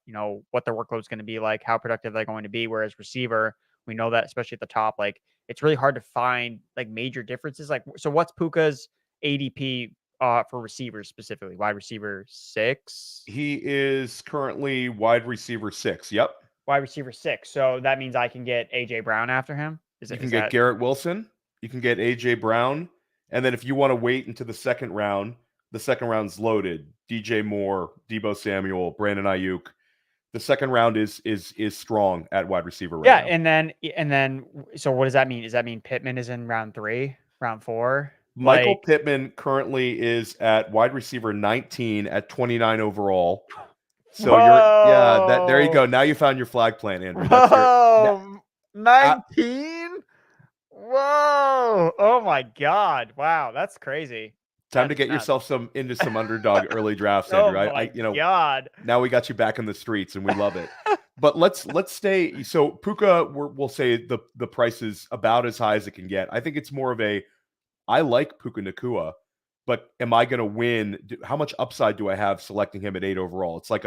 B: what their workload is going to be like, how productive they're going to be. Whereas receiver, we know that, especially at the top, like it's really hard to find like major differences. Like, so what's Puka's ADP for receivers specifically? Wide receiver 6?
A: He is currently wide receiver 6. Yep.
B: Wide receiver 6. So that means I can get AJ Brown after him.
A: You can get Garrett Wilson. You can get AJ Brown. And then if you want to wait into the second round's loaded. DJ Moore, Deebo Samuel, Brandon Ayuk. The second round is strong at wide receiver right now.
B: And then so what does that mean? Does that mean Pittman is in round 3, round 4?
A: Michael Pittman currently is at wide receiver 19 at 29 overall. So there you go. Now you found your flag plant, Andrew.
B: Whoa, 19? Whoa! Oh my God! Wow, that's crazy.
A: Time to get yourself into some underdog early drafts, Andrew.
B: Oh my God!
A: Now we got you back in the streets, and we love it. But let's stay. So Puka, we'll say the price is about as high as it can get. I think it's more of I like Puka Nucua, but am I going to win? How much upside do I have selecting him at 8 overall? It's like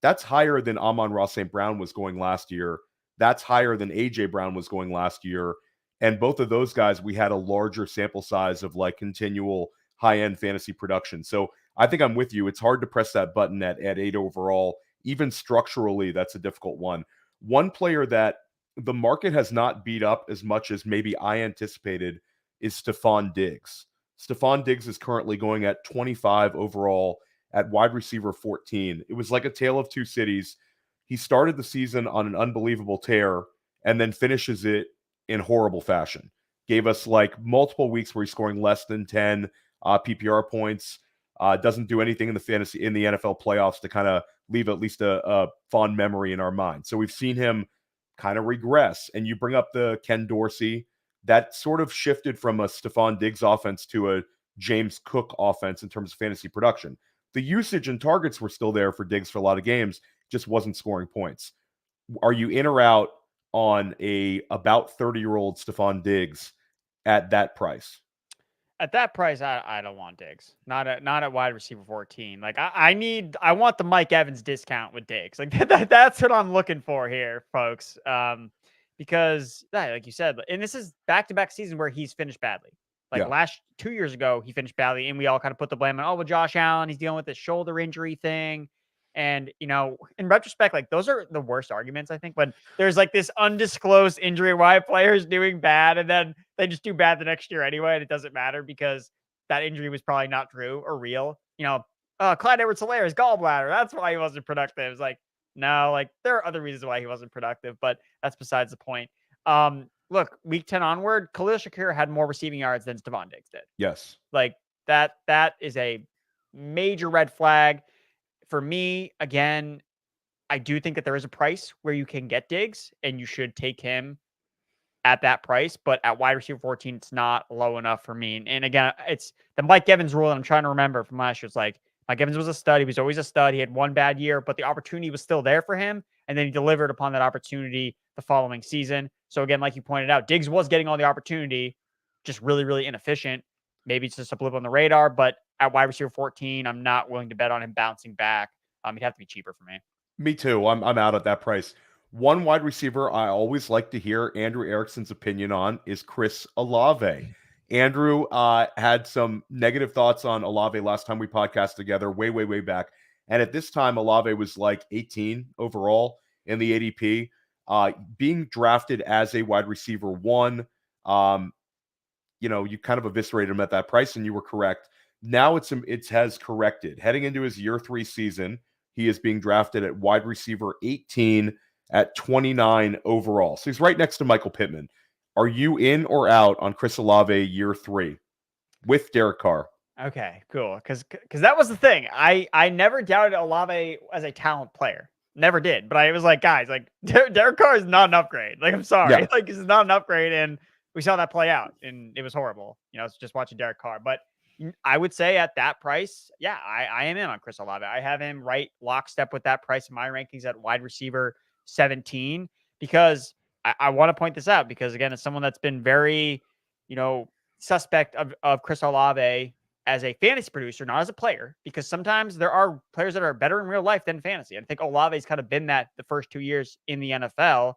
A: that's higher than Amon-Ra St. Brown was going last year. That's higher than AJ Brown was going last year. And both of those guys, we had a larger sample size of like continual high-end fantasy production. So I think I'm with you. It's hard to press that button at 8 overall. Even structurally, that's a difficult one. One player that the market has not beat up as much as maybe I anticipated is Stephon Diggs. Stephon Diggs is currently going at 25 overall at wide receiver 14. It was like a tale of two cities. He started the season on an unbelievable tear and then finishes it in horrible fashion. Gave us like multiple weeks where he's scoring less than 10 PPR points. Doesn't do anything in the NFL playoffs to kind of leave at least a fond memory in our mind. So we've seen him kind of regress. And you bring up the Ken Dorsey, that sort of shifted from a Stephon Diggs offense to a James Cook offense in terms of fantasy production. The usage and targets were still there for Diggs for a lot of games, just wasn't scoring points. Are you in or out on about 30-year-old Stephon Diggs at that price?
B: At that price, I don't want Diggs. Not at wide receiver 14. Like I want the Mike Evans discount with Diggs. Like that's what I'm looking for here, folks. Because like you said, and this is back-to-back season where he's finished badly. Like 2 years ago, he finished badly, and we all kind of put the blame on, Josh Allen, he's dealing with this shoulder injury thing. And, in retrospect, like those are the worst arguments, I think, when there's like this undisclosed injury why a player's doing bad and then they just do bad the next year anyway. And it doesn't matter because that injury was probably not true or real. Clyde Edwards-Hilaire's gallbladder. That's why he wasn't productive. It's like, no, like there are other reasons why he wasn't productive, but that's besides the point. Look, week 10 onward, Khalil Shakir had more receiving yards than Stephon Diggs did.
A: Yes.
B: Like that is a major red flag. For me, again, I do think that there is a price where you can get Diggs and you should take him at that price. But at wide receiver 14, it's not low enough for me. And again, it's the Mike Evans rule that I'm trying to remember from last year. It's like Mike Evans was a stud. He was always a stud. He had one bad year, but the opportunity was still there for him. And then he delivered upon that opportunity the following season. So again, like you pointed out, Diggs was getting all the opportunity, just really, really inefficient. Maybe it's just a blip on the radar, but at wide receiver 14, I'm not willing to bet on him bouncing back. He'd have to be cheaper for me.
A: Me too. I'm out at that price. One wide receiver I always like to hear Andrew Erickson's opinion on is Chris Olave. Andrew had some negative thoughts on Olave last time we podcasted together, way, way, way back. And at this time, Olave was like 18 overall in the ADP. Being drafted as a wide receiver 1, you kind of eviscerated him at that price, and you were correct. Now it has corrected. Heading into his year 3 season, he is being drafted at wide receiver 18 at 29 overall. So he's right next to Michael Pittman. Are you in or out on Chris Olave year 3 with Derek Carr?
B: Okay, cool. Because that was the thing. I never doubted Olave as a talent player. Never did. But I was like, guys, like Derek Carr is not an upgrade. Like, I'm sorry. Yeah. Like, this is not an upgrade. And we saw that play out, and it was horrible. It's just watching Derek Carr. But I would say at that price, yeah, I am in on Chris Olave. I have him right lockstep with that price in my rankings at wide receiver 17, because I want to point this out because, again, it's someone that's been very, suspect of Chris Olave as a fantasy producer, not as a player, because sometimes there are players that are better in real life than fantasy. I think Olave's kind of been that the first 2 years in the NFL.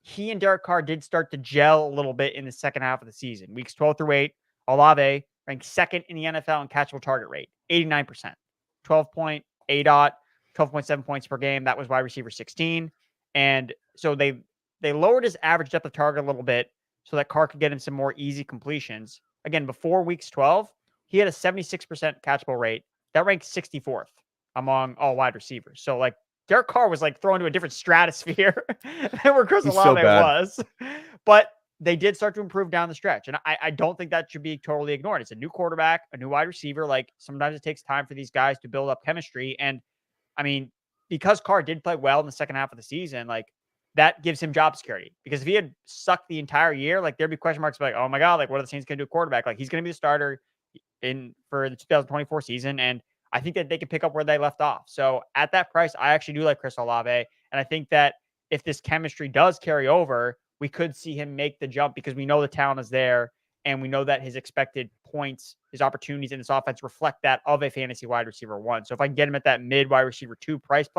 B: He and Derek Carr did start to gel a little bit in the second half of the season. Weeks 12 through 8, Olave ranked second in the NFL in catchable target rate, 89%, 12.8 12.7 points per game. That was wide receiver 16. And so they lowered his average depth of target a little bit so that Carr could get him some more easy completions. Again, before weeks 12, he had a 76% catchable rate. That ranked 64th among all wide receivers. So like Derek Carr was like thrown to a different stratosphere than where Chris Olave was. But they did start to improve down the stretch. And I don't think that should be totally ignored. It's a new quarterback, a new wide receiver. Like sometimes it takes time for these guys to build up chemistry. And I mean, because Carr did play well in the second half of the season, like that gives him job security. Because if he had sucked the entire year, like there'd be question marks like, oh my God, like what are the Saints going to do at quarterback? Like he's going to be the starter for the 2024 season. And I think that they can pick up where they left off. So at that price, I actually do like Chris Olave. And I think that if this chemistry does carry over, we could see him make the jump because we know the talent is there. And we know that his expected points, his opportunities in this offense reflect that of a fantasy wide receiver 1. So if I can get him at that mid wide receiver 2 price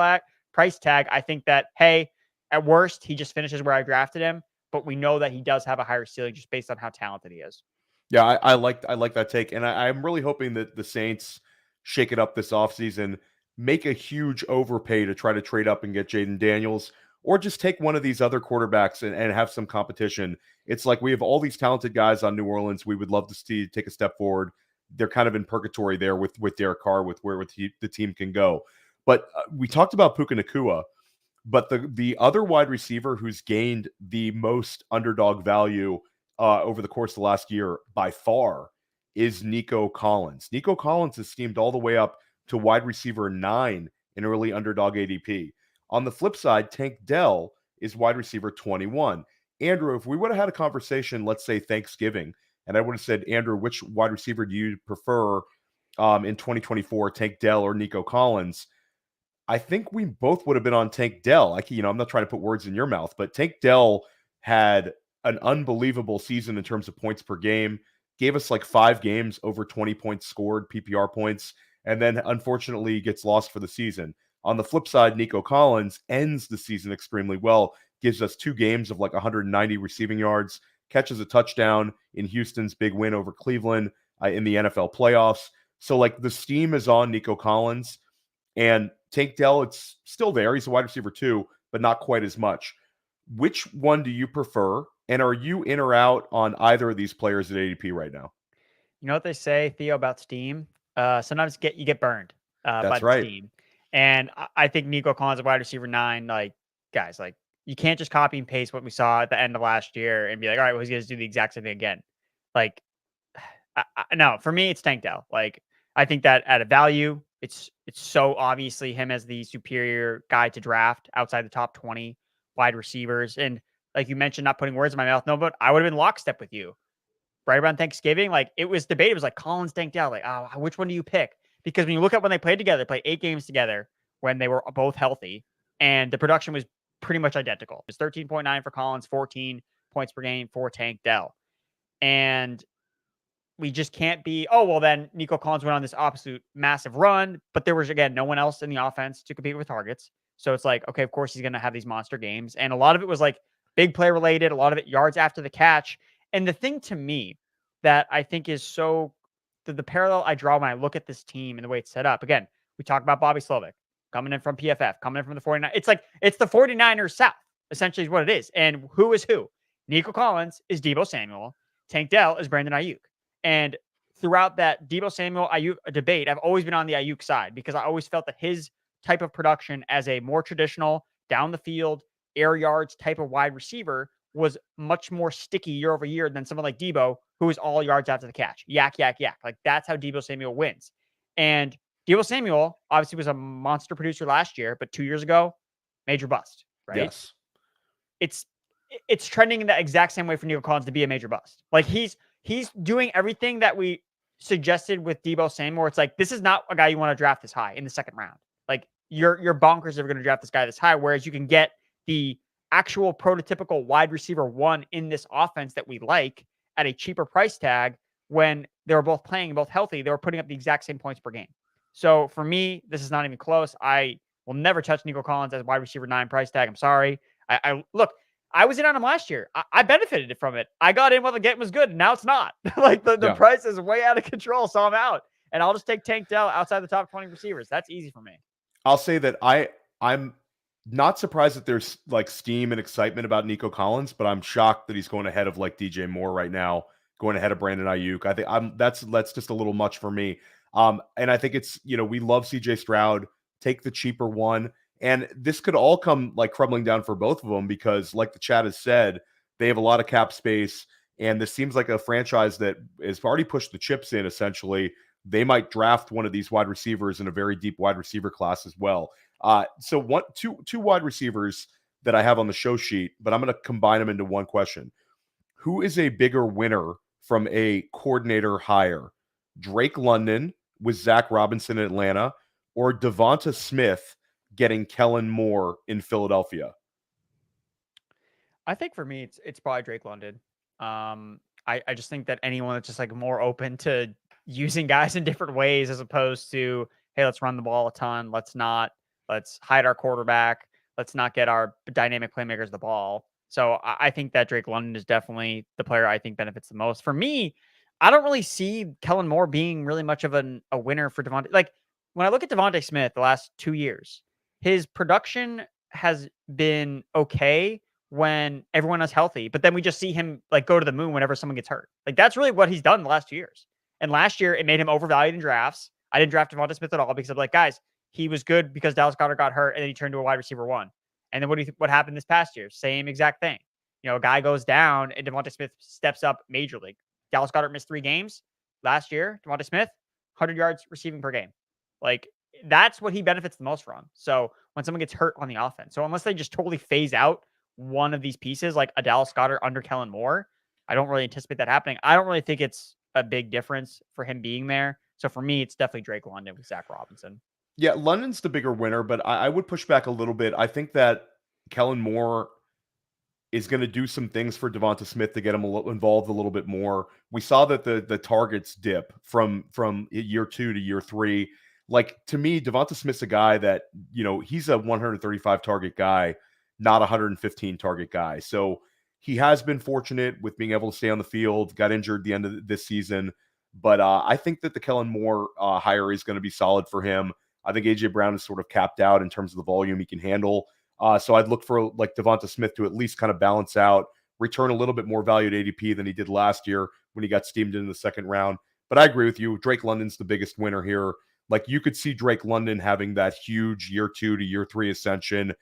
B: tag, I think that, hey, at worst, he just finishes where I drafted him. But we know that he does have a higher ceiling just based on how talented he is.
A: Yeah, I like that take. And I'm really hoping that the Saints shake it up this offseason, make a huge overpay to try to trade up and get Jaden Daniels, or just take one of these other quarterbacks and have some competition. It's like we have all these talented guys on New Orleans. We would love to see take a step forward. They're kind of in purgatory there with Derek Carr, with where the team can go. But we talked about Puka Nucua, but the other wide receiver who's gained the most underdog value over the course of the last year by far is Nico Collins. Nico Collins is steamed all the way up to wide receiver 9 in early underdog ADP. On the flip side, Tank Dell is wide receiver 21. Andrew, if we would have had a conversation, let's say Thanksgiving, and I would have said, Andrew, which wide receiver do you prefer in 2024, Tank Dell or Nico Collins? I think we both would have been on Tank Dell. I'm not trying to put words in your mouth, but Tank Dell had an unbelievable season in terms of points per game, gave us like 5 games over 20 points scored, PPR points, and then unfortunately gets lost for the season. On the flip side, Nico Collins ends the season extremely well, gives us 2 games of like 190 receiving yards, catches a touchdown in Houston's big win over Cleveland in the NFL playoffs. So like the steam is on Nico Collins, and Tank Dell, it's still there. He's a wide receiver 2, but not quite as much. Which one do you prefer? And are you in or out on either of these players at ADP right now?
B: You know what they say, Theo, about steam? Sometimes you get burned by
A: That's
B: the
A: right.
B: steam. And I think Nico Collins, a wide receiver 9, like, guys, like, you can't just copy and paste what we saw at the end of last year and be like, all right, well, he's going to do the exact same thing again. Like, no, for me, it's Tank Dell. Like, I think that at a value, it's so obviously him as the superior guy to draft outside the top 20 wide receivers. And like you mentioned, not putting words in my mouth, no, but I would have been lockstep with you. Right around Thanksgiving, like it was debate. It was like Collins, Tank Dell. Like, which one do you pick? Because when you look at when they played together, they played 8 games together when they were both healthy, and the production was pretty much identical. It was 13.9 for Collins, 14 points per game for Tank Dell. And we just can't be, oh, well, then Nico Collins went on this absolute massive run, but there was, again, no one else in the offense to compete with targets. So it's like, okay, of course he's going to have these monster games. And a lot of it was like big play related, a lot of it yards after the catch. And the thing to me that I think is so the parallel I draw when I look at this team and the way it's set up, again, we talk about Bobby Slovic coming in from PFF, coming in from the 49ers. It's like, it's the 49ers South, essentially is what it is. And who is who? Nico Collins is Deebo Samuel. Tank Dell is Brandon Ayuk. And throughout that Deebo Samuel Ayuk debate, I've always been on the Ayuk side because I always felt that his type of production as a more traditional down the field, air yards type of wide receiver was much more sticky year over year than someone like Deebo, who is all yards after the catch. Yak, yak, yak. Like that's how Deebo Samuel wins. And Deebo Samuel obviously was a monster producer last year, but 2 years ago, major bust, right?
A: Yes.
B: It's trending in that exact same way for Nico Collins to be a major bust. Like he's doing everything that we suggested with Deebo Samuel. It's like, this is not a guy you want to draft this high in the second round. Like you're bonkers if you're going to draft this guy this high, whereas you can get the actual prototypical wide receiver 1 in this offense that we like at a cheaper price tag when they were both playing, both healthy. They were putting up the exact same points per game. So for me, this is not even close. I will never touch Nico Collins as wide receiver 9 price tag. I'm sorry. I look, I was in on him last year. I benefited from it. I got in while the game was good. And now it's not. Like the price is way out of control. So I'm out. And I'll just take Tank Dell outside the top 20 receivers. That's easy for me.
A: I'll say that I'm not surprised that there's like steam and excitement about Nico Collins, but I'm shocked that he's going ahead of like DJ Moore right now, going ahead of Brandon Ayuk. I think that's just a little much for me. And I think it's, we love CJ Stroud, take the cheaper one. And this could all come like crumbling down for both of them because, like the chat has said, they have a lot of cap space. And this seems like a franchise that has already pushed the chips in, essentially. They might draft one of these wide receivers in a very deep wide receiver class as well. So two wide receivers that I have on the show sheet, but I'm going to combine them into one question. Who is a bigger winner from a coordinator hire? Drake London with Zach Robinson in Atlanta, or Devonta Smith getting Kellen Moore in Philadelphia?
B: I think for me, it's probably Drake London. I just think that anyone that's just like more open to using guys in different ways as opposed to, hey, let's run the ball a ton. Let's hide our quarterback. Let's not get our dynamic playmakers the ball. So I think that Drake London is definitely the player I think benefits the most. For me, I don't really see Kellen Moore being really much of a winner for Devontae. Like when I look at Devontae Smith the last 2 years, his production has been okay when everyone is healthy, but then we just see him like go to the moon whenever someone gets hurt. Like that's really what he's done the last 2 years. And last year it made him overvalued in drafts. I didn't draft Devontae Smith at all because I'm like, guys, he was good because Dallas Goedert got hurt and then he turned to a wide receiver 1. And then what happened this past year? Same exact thing. A guy goes down and Devontae Smith steps up major league. Dallas Goedert missed 3 games last year. Devontae Smith, 100 yards receiving per game. Like that's what he benefits the most from. So when someone gets hurt on the offense, so unless they just totally phase out one of these pieces, like a Dallas Goedert under Kellen Moore, I don't really anticipate that happening. I don't really think it's a big difference for him being there. So for me, it's definitely Drake London with Zach Robinson.
A: Yeah, London's the bigger winner, but I would push back a little bit. I think that Kellen Moore is going to do some things for Devonta Smith to get him involved a little bit more. We saw that the targets dip from year 2 to year 3. Like to me, Devonta Smith's a guy that, he's a 135 target guy, not a 115 target guy. So he has been fortunate with being able to stay on the field, got injured at the end of this season. But I think that the Kellen Moore hire is going to be solid for him. I think A.J. Brown is sort of capped out in terms of the volume he can handle. So I'd look for like Devonta Smith to at least kind of balance out, return a little bit more value at ADP than he did last year when he got steamed in the second round. But I agree with you. Drake London's the biggest winner here. Like you could see Drake London having that huge year 2 to year 3 ascension,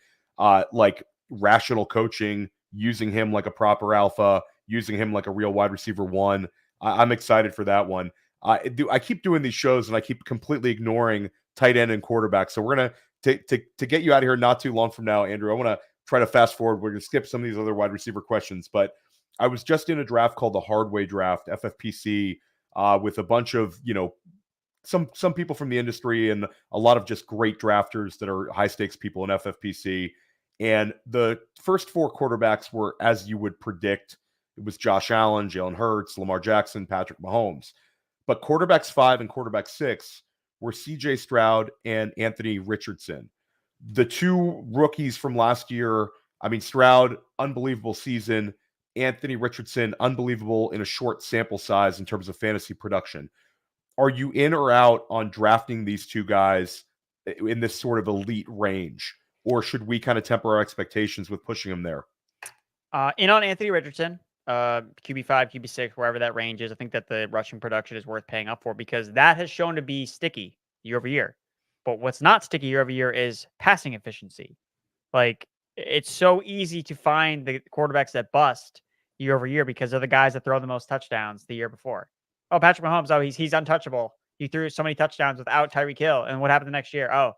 A: like rational coaching, using him like a proper alpha, using him like a real wide receiver 1. I'm excited for that one. I keep doing these shows and I keep completely ignoring tight end and quarterback. So we're going to get you out of here not too long from now, Andrew. I want to try to fast forward. We're going to skip some of these other wide receiver questions, but I was just in a draft called the Hard Way Draft, FFPC, with a bunch of, some people from the industry and a lot of just great drafters that are high stakes people in FFPC. And the first 4 quarterbacks were, as you would predict, it was Josh Allen, Jalen Hurts, Lamar Jackson, Patrick Mahomes. But quarterbacks 5 and quarterback 6 were CJ Stroud and Anthony Richardson. The 2 rookies from last year, Stroud, unbelievable season. Anthony Richardson, unbelievable in a short sample size in terms of fantasy production. Are you in or out on drafting these 2 guys in this sort of elite range? Or should we kind of temper our expectations with pushing them there?
B: In on Anthony Richardson, QB5, QB6, wherever that range is. I think that the rushing production is worth paying up for because that has shown to be sticky year over year. But what's not sticky year over year is passing efficiency. Like it's so easy to find the quarterbacks that bust year over year because they're the guys that throw the most touchdowns the year before. Oh, Patrick Mahomes. Oh, he's untouchable. He threw so many touchdowns without Tyreek Hill. And what happened the next year? Oh,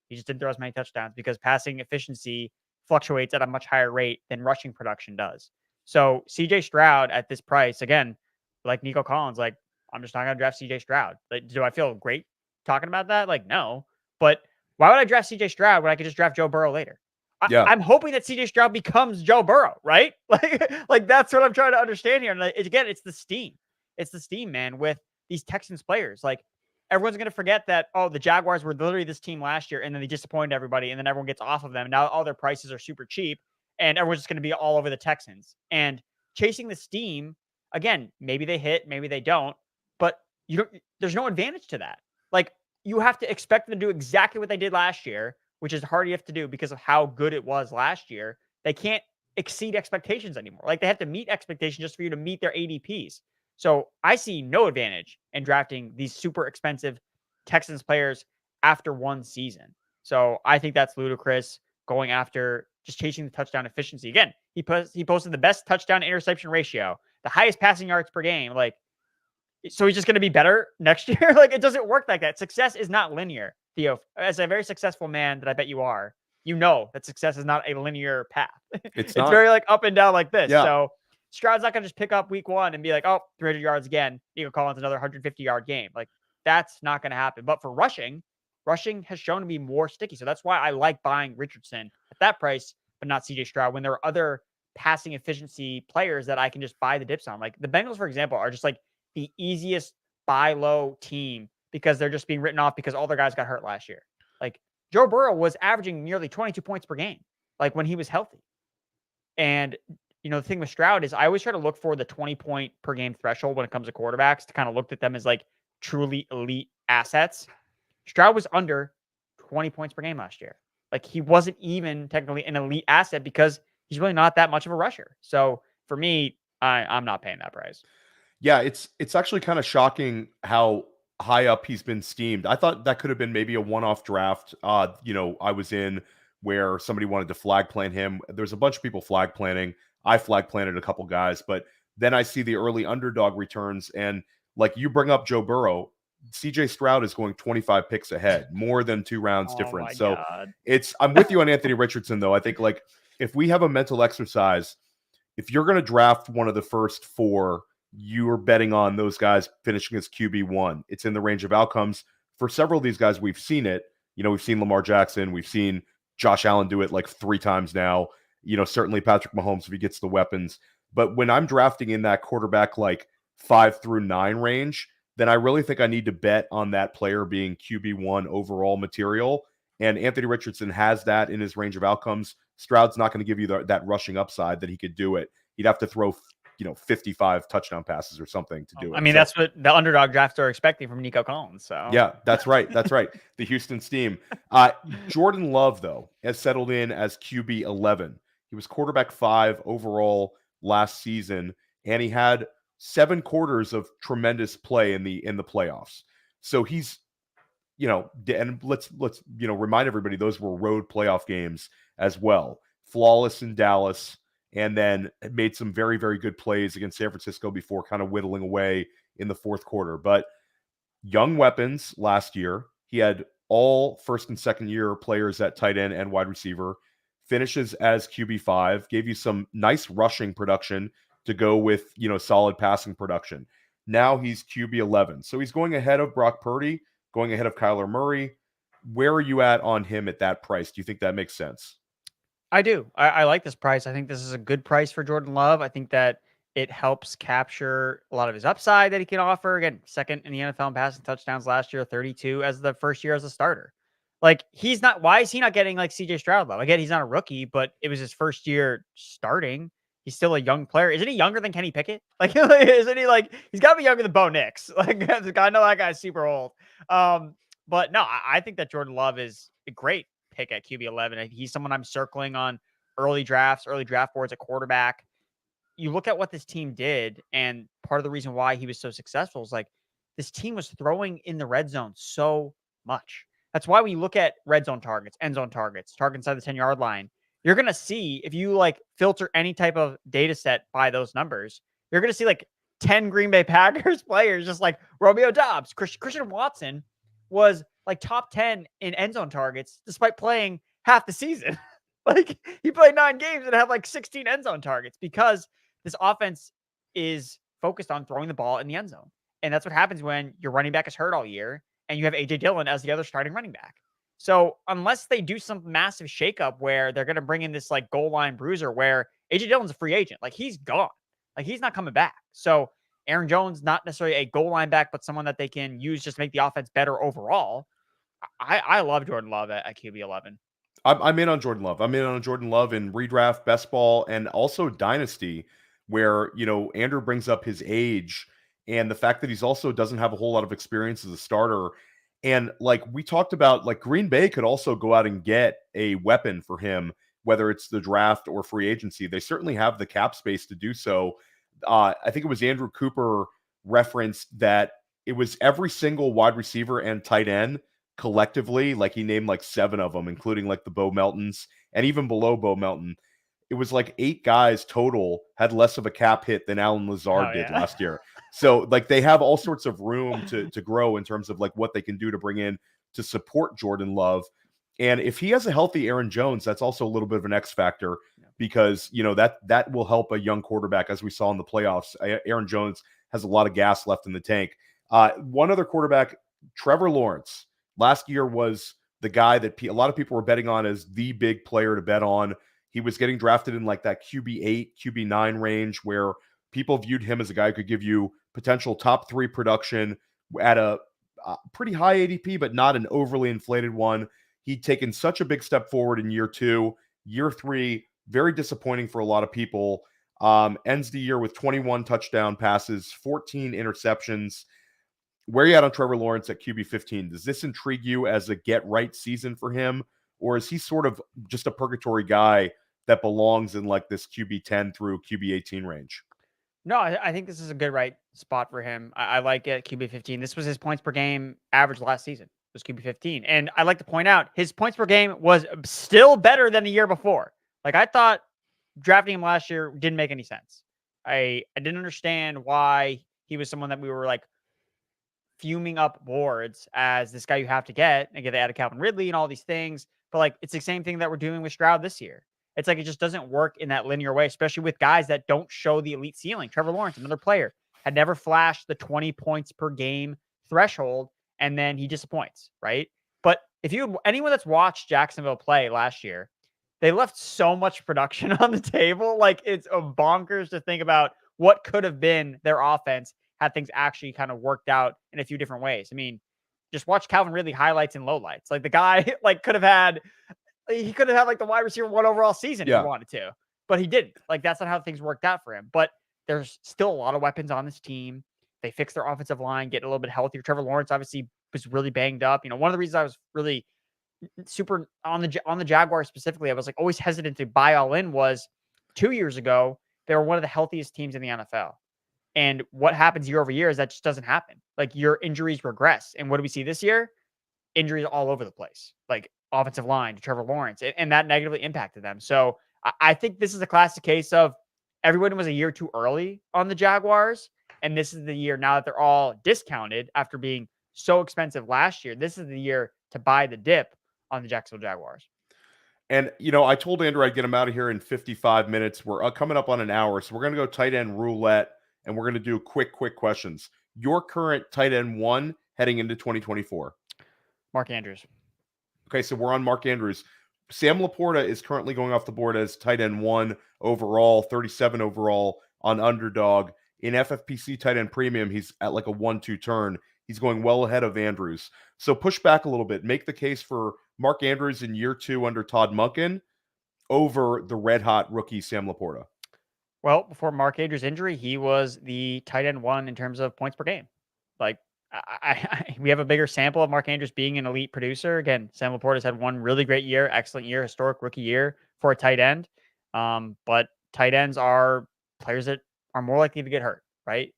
B: he just didn't throw as many touchdowns because passing efficiency fluctuates at a much higher rate than rushing production does. So CJ Stroud at this price, again, like Nico Collins, like I'm just not going to draft CJ Stroud. Like, do I feel great talking about that? Like, no. But why would I draft CJ Stroud when I could just draft Joe Burrow later?
A: Yeah.
B: I'm hoping that CJ Stroud becomes Joe Burrow, right? Like that's what I'm trying to understand here. And again, it's the steam. It's the steam, man, with these Texans players. Like everyone's going to forget that, oh, the Jaguars were literally this team last year and then they disappointed everybody and then everyone gets off of them. Now all their prices are super cheap and everyone's just going to be all over the Texans. And chasing the steam, again, maybe they hit, maybe they don't, but there's no advantage to that. Like you have to expect them to do exactly what they did last year, which is hard enough to do because of how good it was last year. They can't exceed expectations anymore. Like they have to meet expectations just for you to meet their ADPs. So I see no advantage in drafting these super expensive Texans players after one season. So I think that's ludicrous going after just chasing the touchdown efficiency. Again, he posted the best touchdown interception ratio, the highest passing yards per game. Like, so he's just going to be better next year? Like it doesn't work like that. Success is not linear, Theo. As a very successful man that I bet you are, you know that success is not a linear path. It's very like up and down like this.
A: Yeah.
B: So Stroud's not going to just pick up week one and be like, oh, 300 yards again. Nico Collins, another 150-yard game. Like that's not going to happen. But for rushing has shown to be more sticky. So that's why I like buying Richardson at that price, but not CJ Stroud when there are other passing efficiency players that I can just buy the dips on. Like the Bengals, for example, are just like the easiest buy low team because they're just being written off because all their guys got hurt last year. Like Joe Burrow was averaging nearly 22 points per game, like when he was healthy. And, you know, the thing with Stroud is I always try to look for the 20-point per game threshold when it comes to quarterbacks to kind of look at them as like truly elite assets. Stroud was under 20 points per game last year. Like he wasn't even technically an elite asset because he's really not that much of a rusher. So for me, I'm not paying that price.
A: Yeah, it's actually kind of shocking how high up he's been steamed. I thought that could have been maybe a one-off draft. You know, I was in where somebody wanted to flag plant him. There's a bunch of people flag planting. I flag planted a couple guys, but then I see the early underdog returns, and like you bring up Joe Burrow, CJ Stroud is going 25 picks ahead, more than 2 rounds difference. So
B: God.
A: I'm with you on Anthony Richardson, though. I think like if we have a mental exercise, if you're going to draft one of the first 4, you're betting on those guys finishing as QB1. It's in the range of outcomes. For several of these guys, we've seen it. You know, we've seen Lamar Jackson. We've seen Josh Allen do it like 3 times now. You know, certainly Patrick Mahomes if he gets the weapons. But when I'm drafting in that quarterback like 5 through 9 range, then I really think I need to bet on that player being QB1 overall material. And Anthony Richardson has that in his range of outcomes. Stroud's not going to give you that rushing upside that he could do it. He'd have to throw 55 touchdown passes or something to do it.
B: I mean, that's what the underdog drafts are expecting from Nico Collins. So
A: yeah, that's right. That's right. The Houston Steam. Jordan Love, though, has settled in as QB 11. He was quarterback 5 overall last season, and he had 7 quarters of tremendous play in the playoffs. So he's, you know, and let's remind everybody those were road playoff games as well. Flawless in Dallas. And then made some very, very good plays against San Francisco before kind of whittling away in the fourth quarter. But young weapons last year. He had all first and second year players at tight end and wide receiver. Finishes as QB5. Gave you some nice rushing production to go with, you know, solid passing production. Now he's QB11. So he's going ahead of Brock Purdy, going ahead of Kyler Murray. Where are you at on him at that price? Do you think that makes sense?
B: I do. I like this price. I think this is a good price for Jordan Love. I think that it helps capture a lot of his upside that he can offer. Again, second in the NFL in passing touchdowns last year, 32 as the first year as a starter. Like why is he not getting like CJ Stroud love? Again, he's not a rookie, but it was his first year starting. He's still a young player. Isn't he younger than Kenny Pickett? Like, isn't he like, he's got to be younger than Bo Nix. Like, I know that guy's super old. But no, I think that Jordan Love is a great pick at QB11. He's someone I'm circling on early draft boards at quarterback. You look at what this team did, and part of the reason why he was so successful is like this team was throwing in the red zone so much. That's why when you look at red zone targets, end zone targets, target inside the 10-yard line, you're going to see, if you like filter any type of data set by those numbers, you're going to see like 10 Green Bay Packers players, just like Romeo Doubs. Christian Watson was like top 10 in end zone targets despite playing half the season. Like he played 9 games and had like 16 end zone targets because this offense is focused on throwing the ball in the end zone. And that's what happens when your running back is hurt all year and you have AJ Dillon as the other starting running back. So unless they do some massive shakeup where they're going to bring in this like goal line bruiser where AJ Dillon's a free agent, like he's gone, like he's not coming back. So Aaron Jones, not necessarily a goal line back, but someone that they can use just to make the offense better overall. I love Jordan Love at QB 11.
A: I'm in on Jordan Love. I'm in on Jordan Love in redraft, best ball, and also dynasty, where Andrew brings up his age and the fact that he's also doesn't have a whole lot of experience as a starter. And like we talked about, like Green Bay could also go out and get a weapon for him, whether it's the draft or free agency. They certainly have the cap space to do so. I think it was Andrew Cooper referenced that it was every single wide receiver and tight end collectively, like he named like 7 of them, including like the Bo Meltons, and even below Bo Melton, it was like 8 guys total had less of a cap hit than Alan Lazard did last year. So like they have all sorts of room to grow in terms of like what they can do to bring in to support Jordan Love. And if he has a healthy Aaron Jones, that's also a little bit of an X factor because that will help a young quarterback, as we saw in the playoffs. Aaron Jones has a lot of gas left in the tank. One other quarterback, Trevor Lawrence. Last year was the guy that a lot of people were betting on as the big player to bet on. He was getting drafted in like that QB8, QB9 range where people viewed him as a guy who could give you potential top 3 production at a pretty high ADP, but not an overly inflated one. He'd taken such a big step forward in year 2. Year 3, very disappointing for a lot of people. Ends the year with 21 touchdown passes, 14 interceptions. Where are you at on Trevor Lawrence at QB 15? Does this intrigue you as a get-right season for him? Or is he sort of just a purgatory guy that belongs in like this QB 10 through QB 18 range?
B: No, I think this is a good right spot for him. I like it, QB 15. This was his points per game average last season. It was QB 15. And I like to point out, his points per game was still better than the year before. Like, I thought drafting him last year didn't make any sense. I didn't understand why he was someone that we were like fuming up boards as this guy you have to get. And they added Calvin Ridley and all these things. But like, it's the same thing that we're doing with Stroud this year. It's like it just doesn't work in that linear way, especially with guys that don't show the elite ceiling. Trevor Lawrence, another player, had never flashed the 20 points per game threshold, and then he disappoints, right? But if anyone that's watched Jacksonville play last year, they left so much production on the table. Like, it's bonkers to think about what could have been their offense had things actually kind of worked out in a few different ways. I mean, just watch Calvin Ridley highlights and lowlights. Like, the guy could have had like the wide receiver 1 overall season if he wanted to, but he didn't. Like, that's not how things worked out for him. But there's still a lot of weapons on this team. They fixed their offensive line, get a little bit healthier. Trevor Lawrence obviously was really banged up. One of the reasons I was really super on the Jaguars specifically, I was like always hesitant to buy all in was 2 years ago, they were one of the healthiest teams in the NFL. And what happens year over year is that just doesn't happen. Like, your injuries regress. And what do we see this year? Injuries all over the place. Like, offensive line to Trevor Lawrence, and that negatively impacted them. So I think this is a classic case of everyone was a year too early on the Jaguars, and this is the year now that they're all discounted after being so expensive last year. This is the year to buy the dip on the Jacksonville Jaguars.
A: And, I told Andrew I'd get him out of here in 55 minutes. We're coming up on an hour, so we're going to go tight end roulette, and we're going to do quick questions. Your current tight end 1 heading into 2024?
B: Mark Andrews.
A: Okay, so we're on Mark Andrews. Sam Laporta is currently going off the board as tight end 1 overall, 37 overall on Underdog. In FFPC tight end premium, he's at like a 1-2 turn. He's going well ahead of Andrews. So push back a little bit. Make the case for Mark Andrews in year 2 under Todd Monken over the red-hot rookie Sam Laporta.
B: Well, before Mark Andrews' injury, he was the tight end 1 in terms of points per game. Like, we have a bigger sample of Mark Andrews being an elite producer. Again, Sam Laporta's had one really great year, excellent year, historic rookie year for a tight end. But tight ends are players that are more likely to get hurt, right?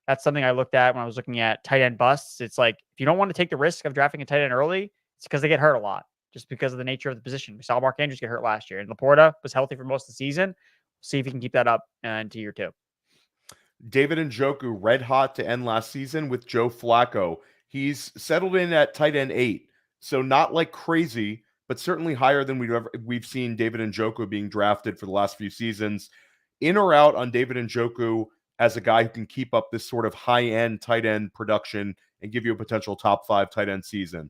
B: That's something I looked at when I was looking at tight end busts. It's like, if you don't want to take the risk of drafting a tight end early, it's because they get hurt a lot, just because of the nature of the position. We saw Mark Andrews get hurt last year, and Laporta was healthy for most of the season. See if he can keep that up into year 2.
A: David Njoku, red hot to end last season with Joe Flacco. He's settled in at tight end 8, so not like crazy, but certainly higher than we've seen David Njoku being drafted for the last few seasons. In or out on David Njoku as a guy who can keep up this sort of high-end tight end production and give you a potential top 5 tight end season?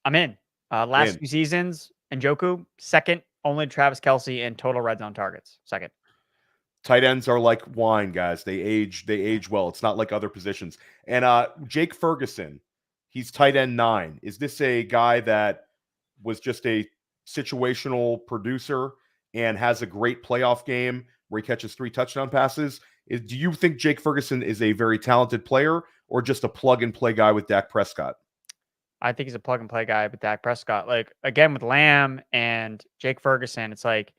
B: I'm in. Last
A: And
B: few seasons, Njoku, second only to Travis Kelce in total red zone targets. Second.
A: tight ends are like wine, guys. They age well. It's not like other positions. And Jake Ferguson, he's tight end 9. Is this a guy that was just a situational producer and has a great playoff game where he catches 3 touchdown passes? Do you think Jake Ferguson is a very talented player or just a plug-and-play guy with Dak Prescott?
B: I think he's a plug-and-play guy with Dak Prescott. Like, again, with Lamb and Jake Ferguson, it's like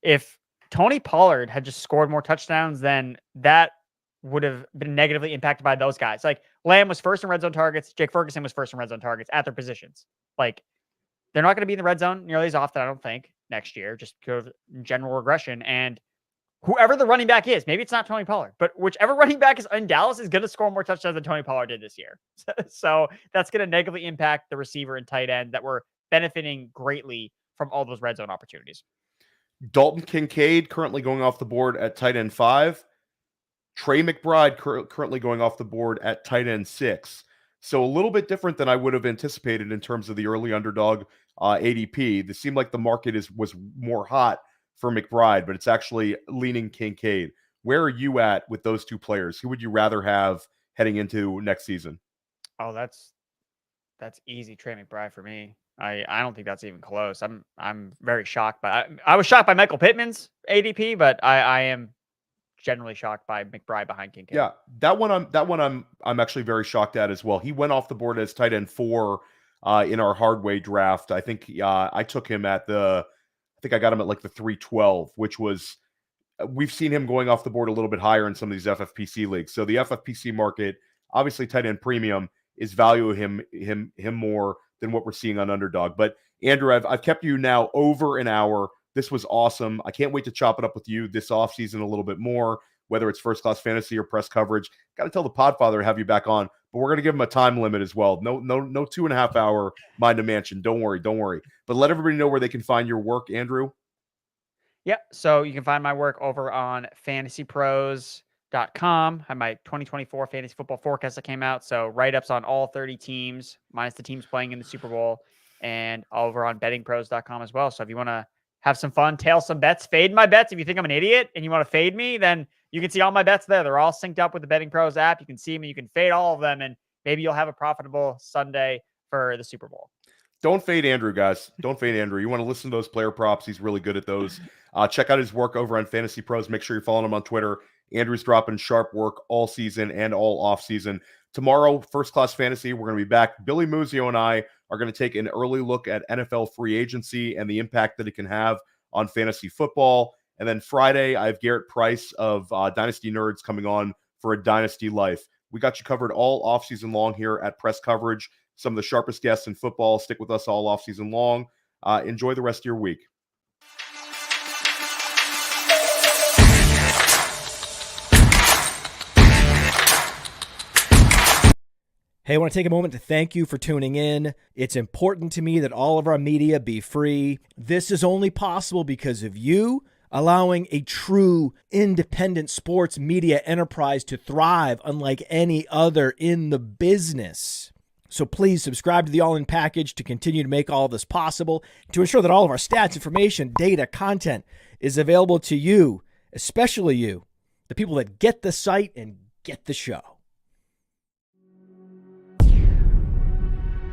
B: if Tony Pollard had just scored more touchdowns, then that would have been negatively impacted by those guys. Like, Lamb was first in red zone targets. Jake Ferguson was first in red zone targets at their positions. Like, they're not going to be in the red zone nearly as often, I don't think, next year, just because of general regression. And whoever the running back is, maybe it's not Tony Pollard, but whichever running back is in Dallas is going to score more touchdowns than Tony Pollard did this year. So that's going to negatively impact the receiver and tight end that were benefiting greatly from all those red zone opportunities.
A: Dalton Kincaid currently going off the board at tight end 5. Trey McBride currently going off the board at tight end 6. So a little bit different than I would have anticipated in terms of the early underdog ADP. It seemed like the market was more hot for McBride, but it's actually leaning Kincaid. Where are you at with those 2 players? Who would you rather have heading into next season?
B: Oh, that's easy. Trey McBride for me. I don't think that's even close. I'm very shocked I was shocked by Michael Pittman's ADP, but I am generally shocked by McBride behind Kincaid.
A: Yeah, that one I'm actually very shocked at as well. He went off the board as tight end 4 in our hardway draft. I think I took him I got him at like the 312, which was we've seen him going off the board a little bit higher in some of these FFPC leagues. So the FFPC market, obviously tight end premium, is valuing him more than what we're seeing on Underdog. But Andrew, I've kept you now over an hour. This was awesome. I can't wait to chop it up with you this offseason a little bit more, whether it's First Class Fantasy or press coverage. Got to tell the Podfather to have you back on, but we're going to give him a time limit as well. No 2.5 hour Mind a Mansion. Don't worry. But let everybody know where they can find your work, Andrew.
B: Yep. So you can find my work over on fantasypros.com. I have my 2024 fantasy football forecast that came out. So write-ups on all 30 teams, minus the teams playing in the Super Bowl, and over on bettingpros.com as well. So if you want to have some fun, tail some bets, fade my bets. If you think I'm an idiot and you want to fade me, then you can see all my bets there. They're all synced up with the Betting Pros app. You can see them and you can fade all of them, and maybe you'll have a profitable Sunday for the Super Bowl.
A: Don't fade Andrew, guys. Don't fade Andrew. You want to listen to those player props. He's really good at those. Check out his work over on Fantasy Pros. Make sure you're following him on Twitter. Andrew's dropping sharp work all season and all off season. Tomorrow, First Class Fantasy, we're going to be back. Billy Muzio and I are going to take an early look at NFL free agency and the impact that it can have on fantasy football. And then Friday, I have Garrett Price of Dynasty Nerds coming on for a Dynasty Life. We got you covered all offseason long here at Press Coverage. Some of the sharpest guests in football. Stick with us all offseason long. Enjoy the rest of your week.
C: Hey, I want to take a moment to thank you for tuning in. It's important to me that all of our media be free. This is only possible because of you allowing a true independent sports media enterprise to thrive unlike any other in the business. So please subscribe to the All In Package to continue to make all of this possible, to ensure that all of our stats, information, data, content is available to you, especially you, the people that get the site and get the show.